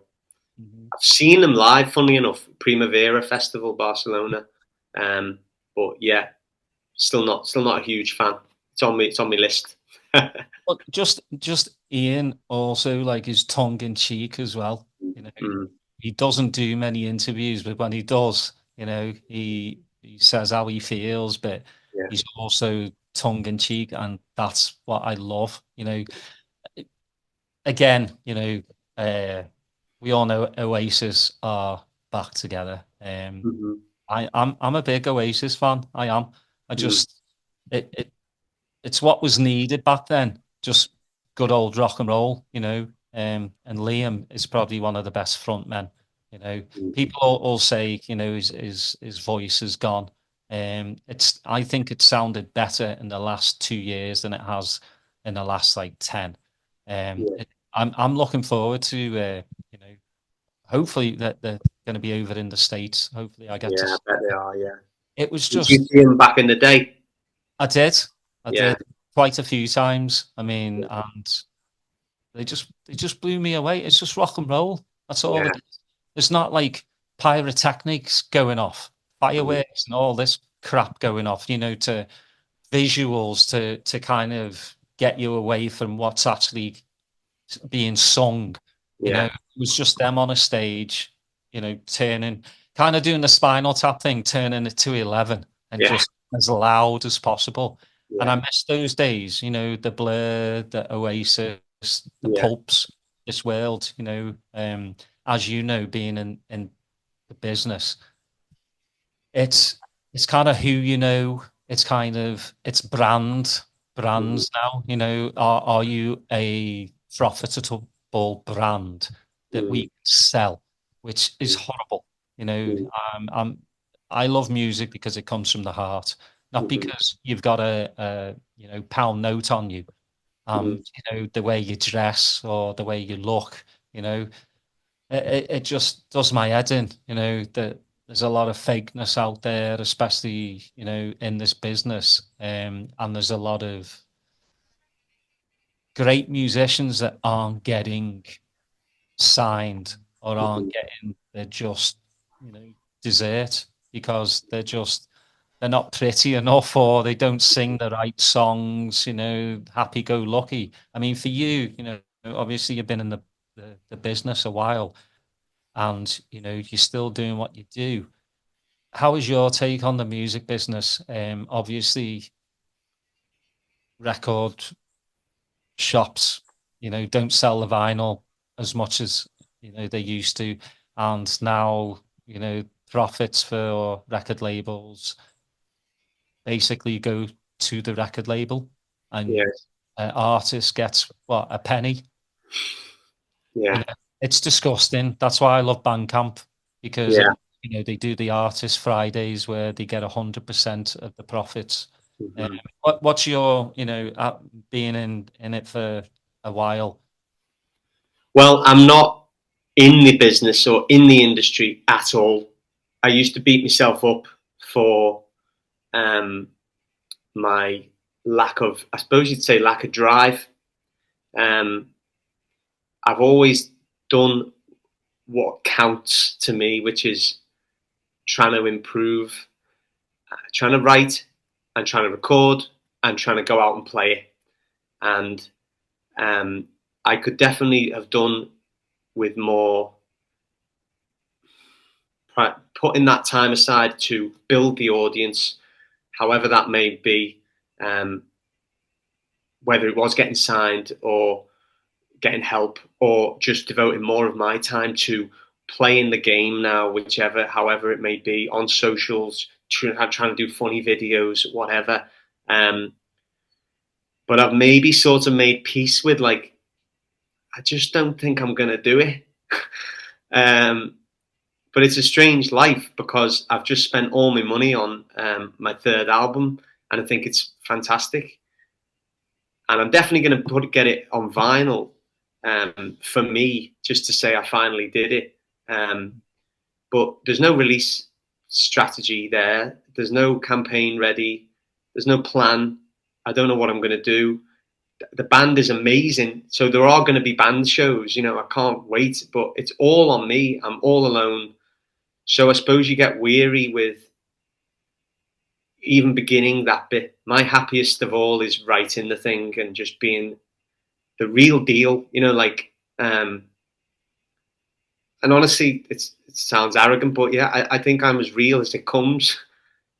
I've seen them live, funnily enough, Primavera Festival, Barcelona. But yeah, still not a huge fan. It's on my list. But just Ian also, like, his tongue in cheek as well. You know, he doesn't do many interviews, but when he does, you know, he says how he feels, but he's also tongue in cheek, and that's what I love. You know, again, you know, we all know Oasis are back together. I'm a big Oasis fan. I am. I just it's what was needed back then. Just good old rock and roll, you know. And Liam is probably one of the best frontmen. You know, people all say, you know, his voice is gone. I think it sounded better in the last 2 years than it has in the last like 10. I'm looking forward to you know, hopefully that they're going to be over in the States. Hopefully I get to. I bet they are. Yeah. It was Did just. you see him back in the day? I did quite a few times. I mean, and they just blew me away. It's just rock and roll. That's all it is. There's not like pyrotechnics going off, fireworks and all this crap going off, you know, to visuals to kind of get you away from what's actually being sung. You know, it was just them on a stage, you know, turning, kind of doing the Spinal Tap thing, turning it to 11 and just as loud as possible. And I miss those days, you know, the Blur, the Oasis, the Pulps, this world, you know, as you know, being in the business, it's kind of who you know, it's kind of, it's brands now, you know, are you a profitable brand that we sell, which is horrible, you know. I love music because it comes from the heart, not because you've got a you know, pound note on you. You know, the way you dress or the way you look, you know, it just does my head in, you know, that there's a lot of fakeness out there, especially, you know, in this business. And there's a lot of great musicians that aren't getting signed or aren't getting their just, you know, dessert because they're not pretty enough or they don't sing the right songs, you know, happy go lucky. I mean, for you, you know, obviously you've been in the business a while and, you know, you're still doing what you do. How is your take on the music business? Obviously record shops, you know, don't sell the vinyl as much as, you know, they used to. And now, you know, profits for record labels basically go to the record label and artist gets what, a penny. You know, it's disgusting. That's why I love Bandcamp because you know, they do the artist Fridays where they get 100% of the profits. What's your, you know, being in it for a while? Well, I'm not in the business or in the industry at all. I used to beat myself up for my lack of, I suppose you'd say, lack of drive. I've always done what counts to me, which is trying to improve, trying to write and trying to record and trying to go out and play it. And I could definitely have done with more putting that time aside to build the audience, however that may be, whether it was getting signed or getting help or just devoting more of my time to playing the game now, however it may be, on socials, trying to do funny videos, whatever. But I've maybe sort of made peace with, like, I just don't think I'm going to do it. But it's a strange life because I've just spent all my money on my third album and I think it's fantastic. and I'm definitely going to get it on vinyl for me, just to say I finally did it. But there's no release strategy there. There's no campaign ready. There's no plan. I don't know what I'm going to do. The band is amazing, so there are going to be band shows. You know, I can't wait. But it's all on me. I'm all alone. So I suppose you get weary with even beginning that bit. My happiest of all is writing the thing and just being the real deal. You know, like. And honestly, it sounds arrogant, but yeah, I think I'm as real as it comes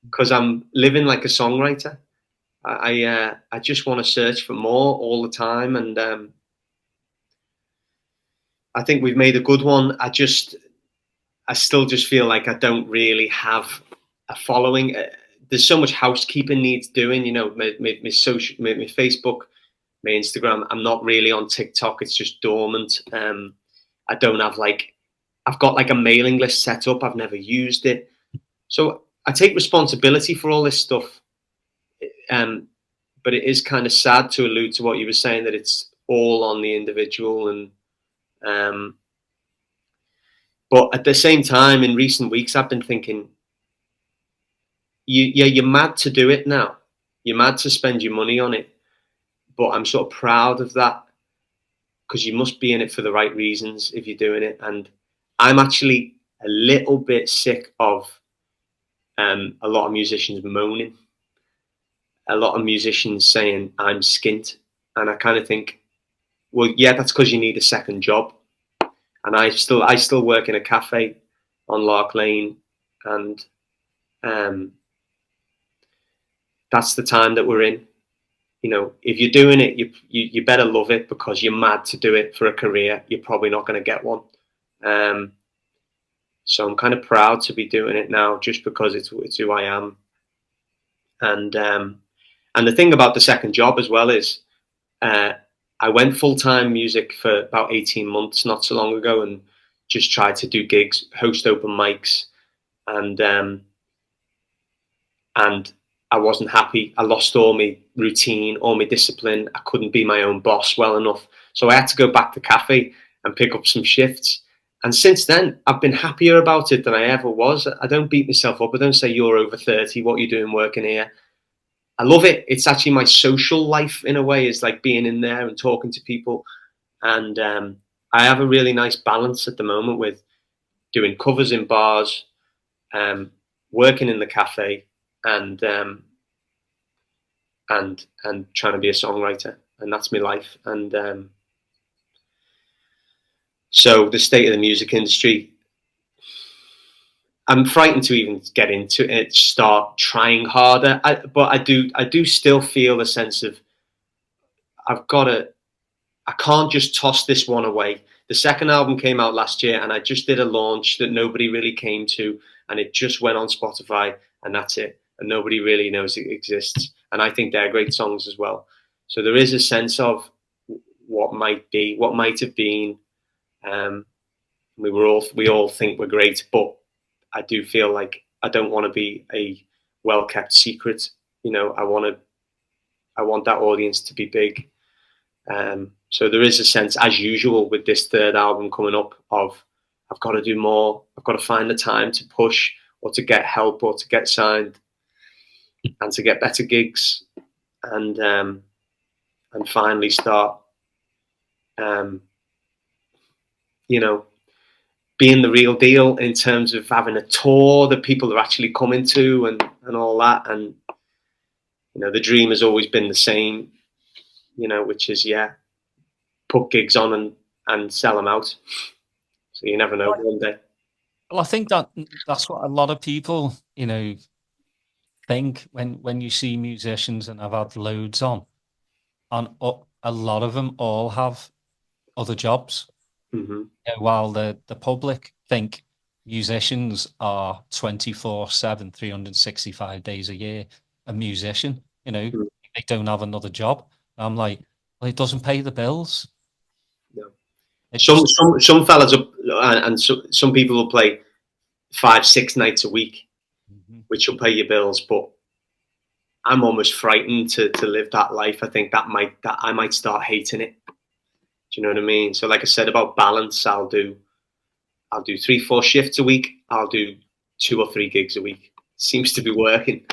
because I'm living like a songwriter. I just want to search for more all the time, and I think we've made a good one. I still just feel like I don't really have a following. There's so much housekeeping needs doing. You know, my Facebook, my Instagram. I'm not really on TikTok. It's just dormant. I don't have I've got like a mailing list set up. I've never used it. So I take responsibility for all this stuff. But it is kind of sad to allude to what you were saying, that it's all on the individual. And but at the same time, in recent weeks, I've been thinking, you're mad to do it now. You're mad to spend your money on it. But I'm sort of proud of that, because you must be in it for the right reasons if you're doing it. And I'm actually a little bit sick of a lot of musicians moaning, a lot of musicians saying I'm skint. And I kind of think, well, yeah, that's because you need a second job. And I still work in a cafe on Lark Lane, and that's the time that we're in. You know, if you're doing it, you better love it, because you're mad to do it for a career. You're probably not going to get one. So I'm kind of proud to be doing it now, just because it's who I am. And the thing about the second job as well is, I went full-time music for about 18 months not so long ago, and just tried to do gigs, host open mics, and I wasn't happy. I lost all my routine, all my discipline. I couldn't be my own boss well enough. So I had to go back to cafe and pick up some shifts. And since then, I've been happier about it than I ever was. I don't beat myself up. I don't say, you're over 30, what are you doing working here? I love it. It's actually my social life in a way, is like being in there and talking to people. And I have a really nice balance at the moment with doing covers in bars, working in the cafe, and trying to be a songwriter. And that's my life. And so the state of the music industry, I'm frightened to even get into it, start trying harder. But I do still feel a sense of, I can't just toss this one away. The second album came out last year, and I just did a launch that nobody really came to, and it just went on Spotify, and that's it. And nobody really knows it exists. And I think they're great songs as well. So there is a sense of what might be, what might have been. We all think we're great, but I do feel like I don't want to be a well-kept secret. You know, I want that audience to be big. So there is a sense, as usual, with this third album coming up, of I've got to do more. I've got to find the time to push, or to get help, or to get signed, and to get better gigs, and finally start, you know, being the real deal in terms of having a tour that people are actually coming to, and all that. And, you know, the dream has always been the same, you know, which is, yeah, put gigs on and sell them out. So you never know, one day. Well, I think that's what a lot of people, you know, think when you see musicians, and I've had loads on, and a lot of them all have other jobs. Mm-hmm. While the public think musicians are 24/7, 365 days a year a musician, you know, they don't have another job. I'm like, well, it doesn't pay the bills. No. Some fellas up, and some people will play 5-6 nights a week, which will pay your bills. But I'm almost frightened to live that life. I think that I might start hating it. Do you know what I mean? So like I said about balance, I'll do 3-4 shifts a week. I'll do 2 or 3 gigs a week. Seems to be working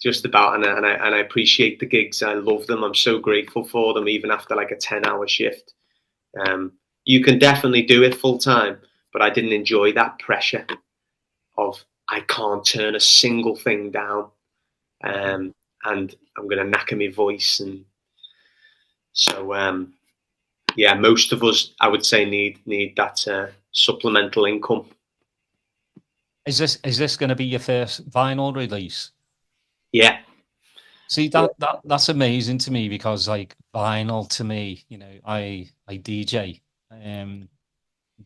just about, and I appreciate the gigs. I love them. I'm so grateful for them, even after like a 10-hour shift. You can definitely do it full time, but I didn't enjoy that pressure of I can't turn a single thing down, and I'm going to knacker my voice, and so yeah, most of us, I would say, need that supplemental income. Is this going to be your first vinyl release? Yeah. See, that's amazing to me, because like vinyl to me, you know, I DJ,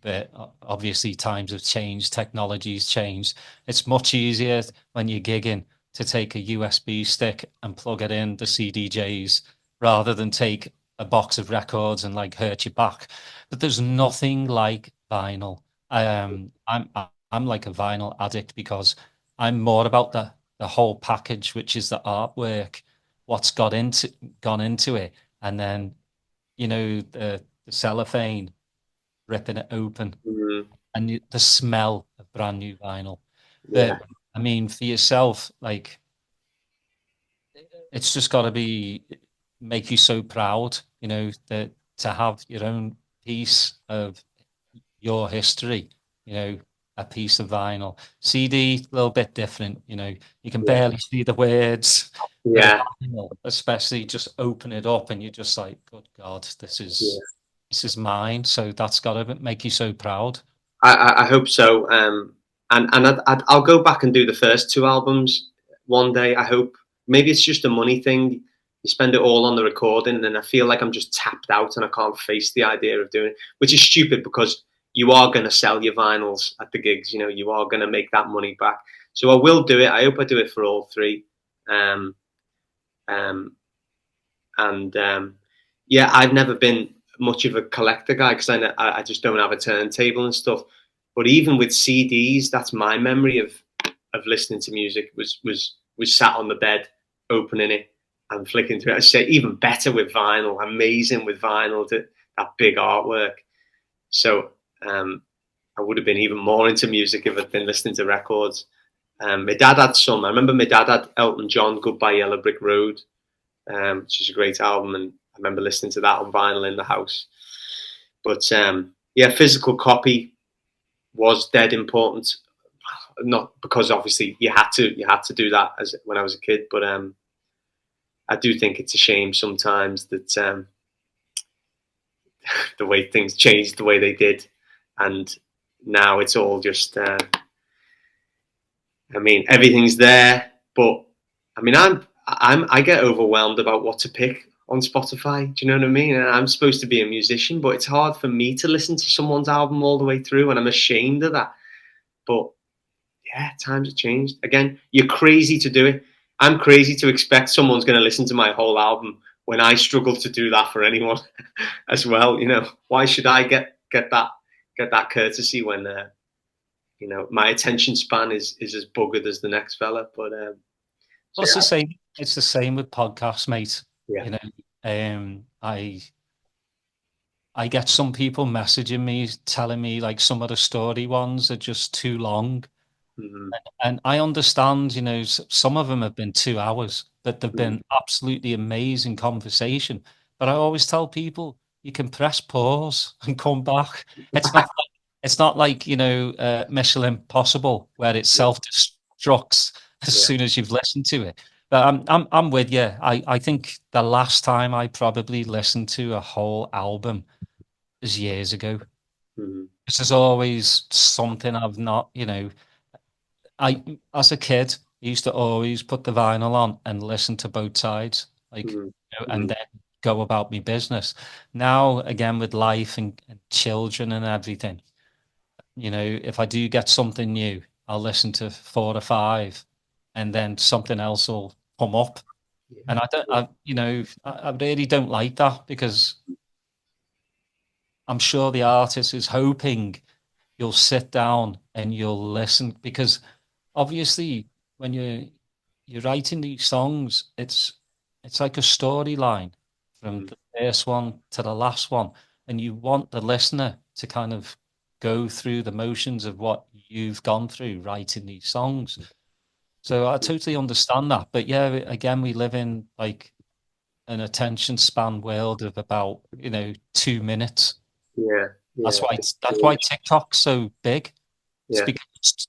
but obviously times have changed, technology's changed. It's much easier when you're gigging to take a USB stick and plug it in the CDJs rather than take a box of records and like hurt your back. But there's nothing like vinyl. I'm like a vinyl addict, because I'm more about the whole package, which is the artwork, what's gone into it, and then, you know, the cellophane, ripping it open, and the smell of brand new vinyl. Yeah. But I mean, for yourself, like, it's just got to make you so proud, you know, that to have your own piece of your history, you know, a piece of vinyl. CD, a little bit different, you know, you can barely see the words. But a Yeah. vinyl, especially, just open it up and you're just like, good God, this is mine. So that's got to make you so proud. I hope so. And I'll go back and do the first 2 albums one day. I hope. Maybe it's just a money thing. You spend it all on the recording, and then I feel like I'm just tapped out, and I can't face the idea of doing it, which is stupid, because you are going to sell your vinyls at the gigs. You know, you are going to make that money back. So I will do it. I hope I do it for all 3. Um, um, and yeah, I've never been much of a collector guy, because I just don't have a turntable and stuff. But even with CDs, that's my memory of listening to music, was sat on the bed, opening it and flicking through it. I say even better with vinyl, amazing with vinyl, that big artwork. So I would have been even more into music if I'd been listening to records. My dad had some. I remember my dad had Elton John, Goodbye Yellow Brick Road, which is a great album, and I remember listening to that on vinyl in the house. But yeah, physical copy was dead important. Not because obviously you had to do that as when I was a kid, but I do think it's a shame sometimes that the way things changed the way they did, and now it's all just. I mean, everything's there, but I mean, I get overwhelmed about what to pick on Spotify. Do you know what I mean? And I'm supposed to be a musician, but it's hard for me to listen to someone's album all the way through, and I'm ashamed of that. But yeah, times have changed. Again, you're crazy to do it. I'm crazy to expect someone's going to listen to my whole album when I struggle to do that for anyone as well. You know, why should I get that courtesy when you know, my attention span is as buggered as the next fella? But well, it's the same. It's the same with podcasts, mate. Yeah. You know, I get some people messaging me telling me like some of the story ones are just too long. Mm-hmm. And I understand, you know, some of them have been 2 hours, that they've been absolutely amazing conversation. But I always tell people, you can press pause and come back. It's not like, you know, Mission Impossible, where it self-destructs as soon as you've listened to it. But I'm with you. I think the last time I probably listened to a whole album is years ago. Mm-hmm. This is always something I've not, you know, as a kid, I used to always put the vinyl on and listen to both sides, like, Mm-hmm. you know, and then go about my business. Now, again, with life and children and everything, you know, if I do get something new, I'll listen to 4 or 5, and then something else will come up. And you know, I really don't like that, because I'm sure the artist is hoping you'll sit down and you'll listen, because obviously when you're writing these songs. It's like a storyline from the first one to the last one, and you want the listener to kind of go through the motions of what you've gone through writing these songs. So I totally understand that. But yeah, again, we live in like an attention span world of about 2 minutes. Yeah, That's yeah, why TikTok's so big. It's yeah. because it's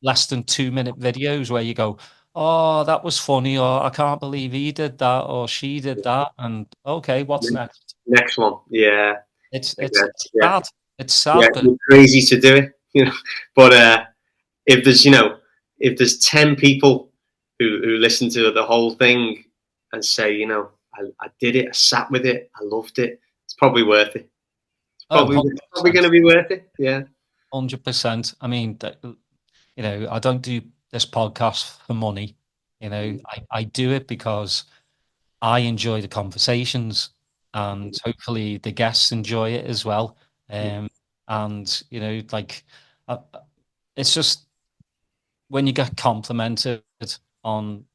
less than 2 minute videos where you go, "Oh, that was funny," or "I can't believe he did that," or "She did that," and okay, what's next? Next one, yeah, It's again, yeah, sad. It's sad, yeah. but It's crazy to do it, But if there's if there's 10 people who listen to the whole thing and say, I did it, I sat with it, I loved it, it's probably worth it. It's oh, probably going to be worth it. Yeah, 100%. I mean, I don't do this podcast for money. I do it because I enjoy the conversations, and hopefully the guests enjoy it as well. And like, uh, it's just when you get complimented on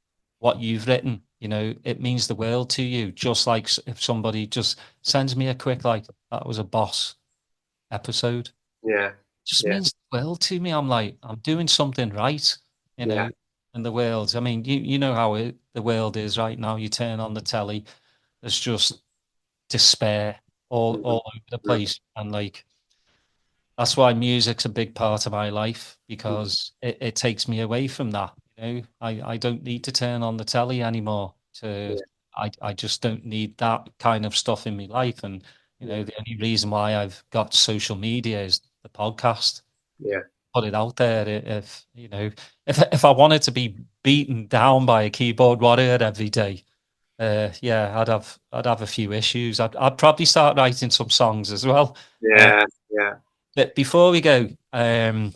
what you've written, it means the world to you. Just like if somebody just sends me a quick, like, that was a boss episode, yeah, just yeah, means the world to me. I'm like, I'm doing something right, yeah, in the world. I mean, you know how the world is right now. You turn on the telly, there's just despair all over the place. And like, that's why music's a big part of my life, because it takes me away from that. I don't need to turn on the telly anymore to, yeah, I just don't need that kind of stuff in my life. And, yeah, the only reason why I've got social media is the podcast. yeah, Put it out there. If if I wanted to be beaten down by a keyboard warrior every day, yeah, I'd have a few issues. I'd probably start writing some songs as well. Uh, yeah, yeah. but before we go, I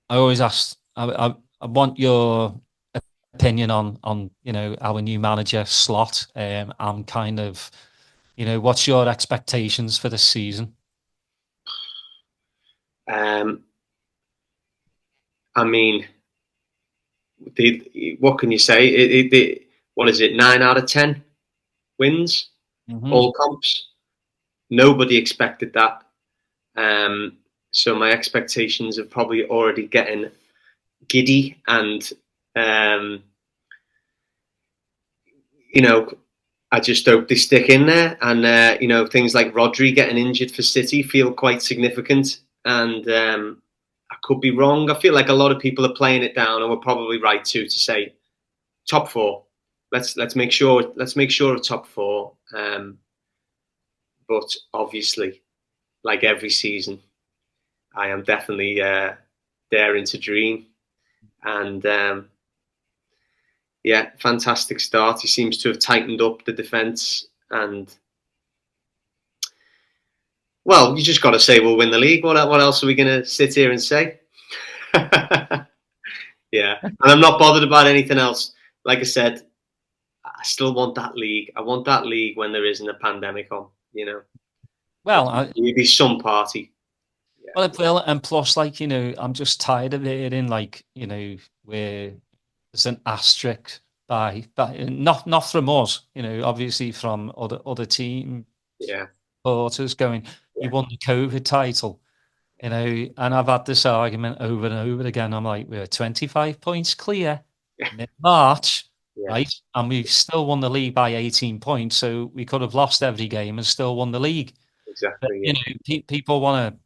always ask. I want your opinion on our new manager Slot. I'm kind of, what's your expectations for this season? I mean, what can you say? What is it? 9 out of 10 wins, Hmm. all comps. Nobody expected that. So my expectations are probably already getting giddy, and um, you know, I just hope they stick in there. And things like Rodri getting injured for City feel quite significant. And I could be wrong. I feel like a lot of people are playing it down, and we're probably right too to say top four. Let's make sure of top four. But obviously, like every season, I am definitely daring to dream. And yeah, fantastic start. He seems to have tightened up the defence, and well, you just got to say we'll win the league. What else are we going to sit here and say? Yeah, and I'm not bothered about anything else. Like I said, I still want that league. I want that league when there isn't a pandemic on. Well, Maybe some party. Yeah, well, it will, and plus, like, I'm just tired of hearing, like, where there's an asterisk by not from us, obviously from other team yeah, supporters going, yeah, you won the COVID title, and I've had this argument over and over again. I'm like, we're 25 points clear yeah, mid-March, yeah. right? And we still won the league by 18 points, so we could have lost every game and still won the league. But, Exactly. Yeah, people want to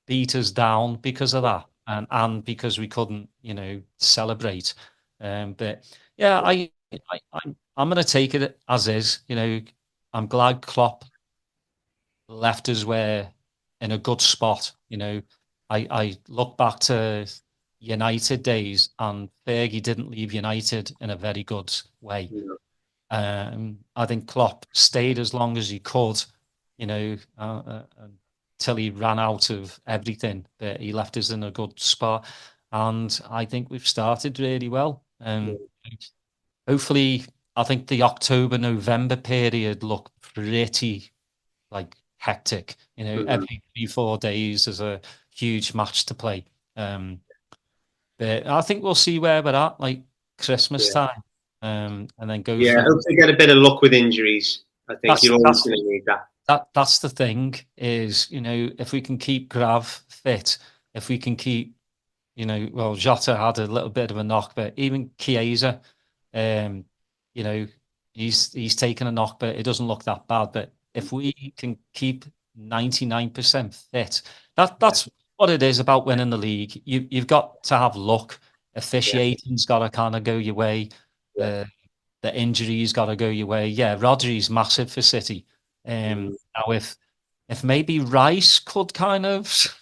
beat us down because of that, and because we couldn't, celebrate. But yeah, I'm going to take it as is. I'm glad Klopp left us where in a good spot. I look back to United days, and Fergie didn't leave United in a very good way. yeah, I think Klopp stayed as long as he could, until he ran out of everything. But he left us in a good spot, and I think we've started really well. Hopefully, I think the October-November period looked pretty like hectic. mhm, Every 3-4 days there's a huge match to play. But I think we'll see where we're at. Like, Christmas time, and then go Yeah, from. hopefully get a bit of luck with injuries. I think you're always That's going to need that. that's the thing is, if we can keep Grav fit, if we can keep, well, Jota had a little bit of a knock, but even Chiesa, um, you know, he's taken a knock, but it doesn't look that bad. But if we can keep 99% fit, that's what it is about winning the league. You've got to have luck. Officiating's got to kind of go your way. Yeah. The injuries got to go your way. Yeah, Rodri's massive for City. Mm. Now, if maybe Rice could kind of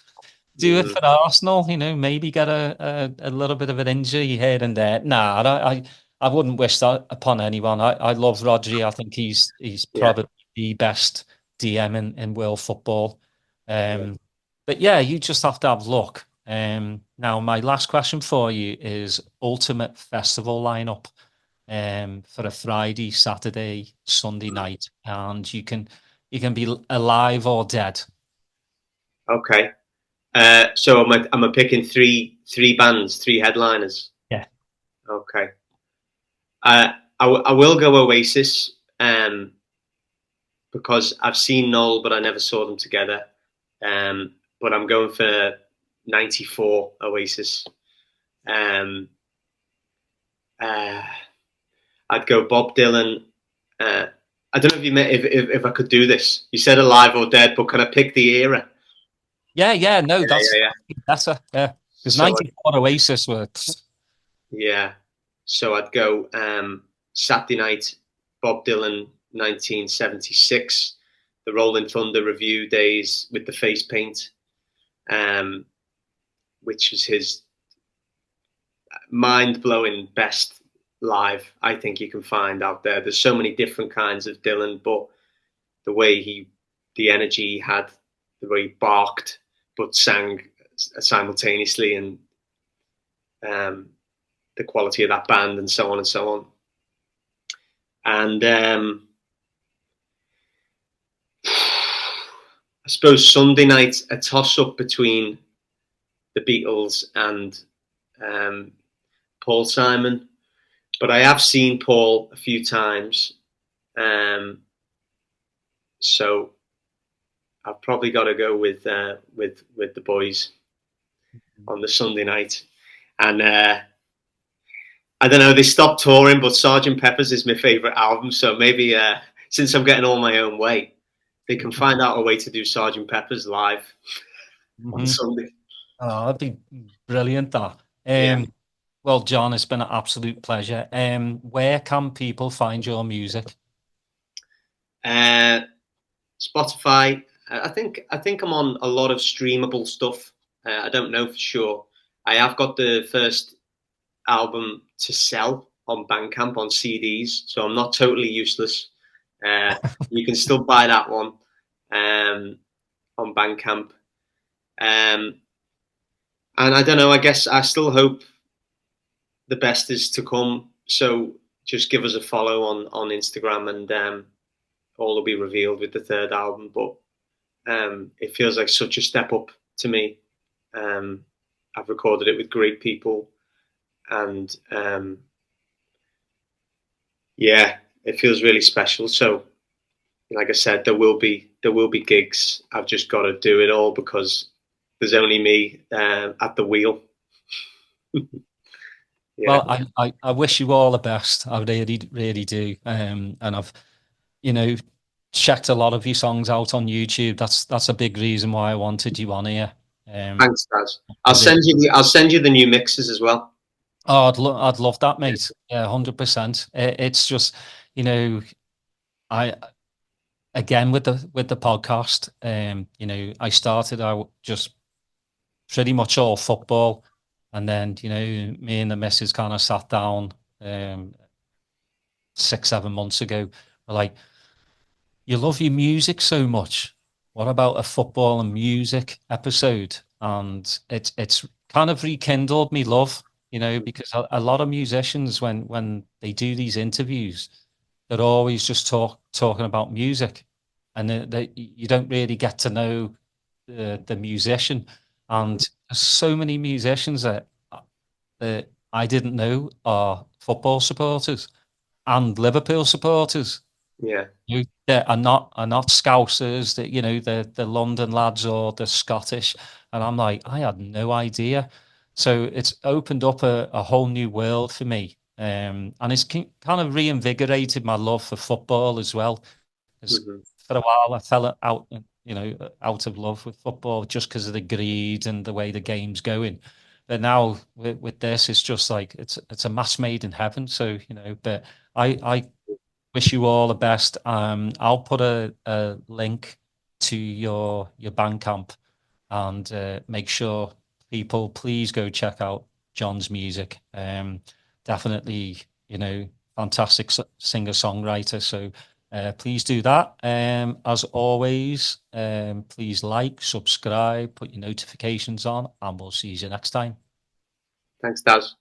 do it Mm. for Arsenal, maybe get a little bit of an injury here and there. Nah, I wouldn't wish that upon anyone. I love Rodri. I think he's Yeah. probably the best DM in world football. Yeah. But yeah, you just have to have luck. Now, my last question for you is ultimate festival lineup for a Friday, Saturday, Sunday night, and you can be alive or dead. Okay. So am I picking three bands, three headliners? Yeah. Okay. I will go Oasis, because I've seen Noel, but I never saw them together. But I'm going for '94 Oasis. I'd go Bob Dylan. I don't know if you met if I could do this. You said alive or dead, but can I pick the era? Yeah, no, that's Yeah. better. Yeah, because So 94 Oasis were. Yeah. So I'd go Saturday night, Bob Dylan, 1976, the Rolling Thunder review days with the face paint, which was his mind-blowing best live I think you can find out there. There's so many different kinds of Dylan, but the energy he had, the way he barked but sang simultaneously, and the quality of that band, and so on and so on. And I suppose Sunday night, a toss-up between the Beatles and Paul Simon. But I have seen Paul a few times, so I've probably got to go with the boys on the Sunday night. And I don't know, they stopped touring, but Sgt. Pepper's is my favourite album. So maybe since I'm getting all my own way, they can find out a way to do Sgt. Pepper's live on Sunday. Oh, that'd be brilliant, that. Yeah. Well, John, it's been an absolute pleasure. Where can people find your music? Spotify. I think I'm on a lot of streamable stuff. I don't know for sure. I have got the first album to sell on Bandcamp on CDs, so I'm not totally useless. You can still buy that one on Bandcamp. And I don't know, I guess I still hope the best is to come. So just give us a follow on Instagram, and all will be revealed with the third album. But it feels like such a step up to me. I've recorded it with great people, and yeah, it feels really special. So, like I said, there will be gigs. I've just got to do it all because there's only me at the wheel. Yeah. Well, I wish you all the best. I really do. And I've, checked a lot of your songs out on YouTube. That's a big reason why I wanted you on here. Thanks, Daz. I'll send you the new mixes as well. Oh, I'd love that, mate. Yeah, 100%. It's just, I again with the podcast. I started out just pretty much all football, and then me and the missus kind of sat down 6-7 months ago. We're like, you love your music so much. What about a football and music episode? And it's kind of rekindled me love, because a lot of musicians, when they do these interviews, they're always just talking about music, and you don't really get to know the musician. And there's so many musicians that I didn't know are football supporters and Liverpool supporters. Yeah. That are not Scousers, that the London lads or the Scottish, and I'm like, I had no idea. So it's opened up a whole new world for me, and it's kind of reinvigorated my love for football as well. 'Cause Hmm. for a while I fell out, out of love with football just because of the greed and the way the game's going. But now with this, it's just like it's a match made in heaven. So but I wish you all the best. I'll put a link to your Bandcamp, and make sure people please go check out John's music. Definitely, fantastic singer songwriter. So please do that. As always, please like, subscribe, put your notifications on, and we'll see you next time. Thanks, Daz.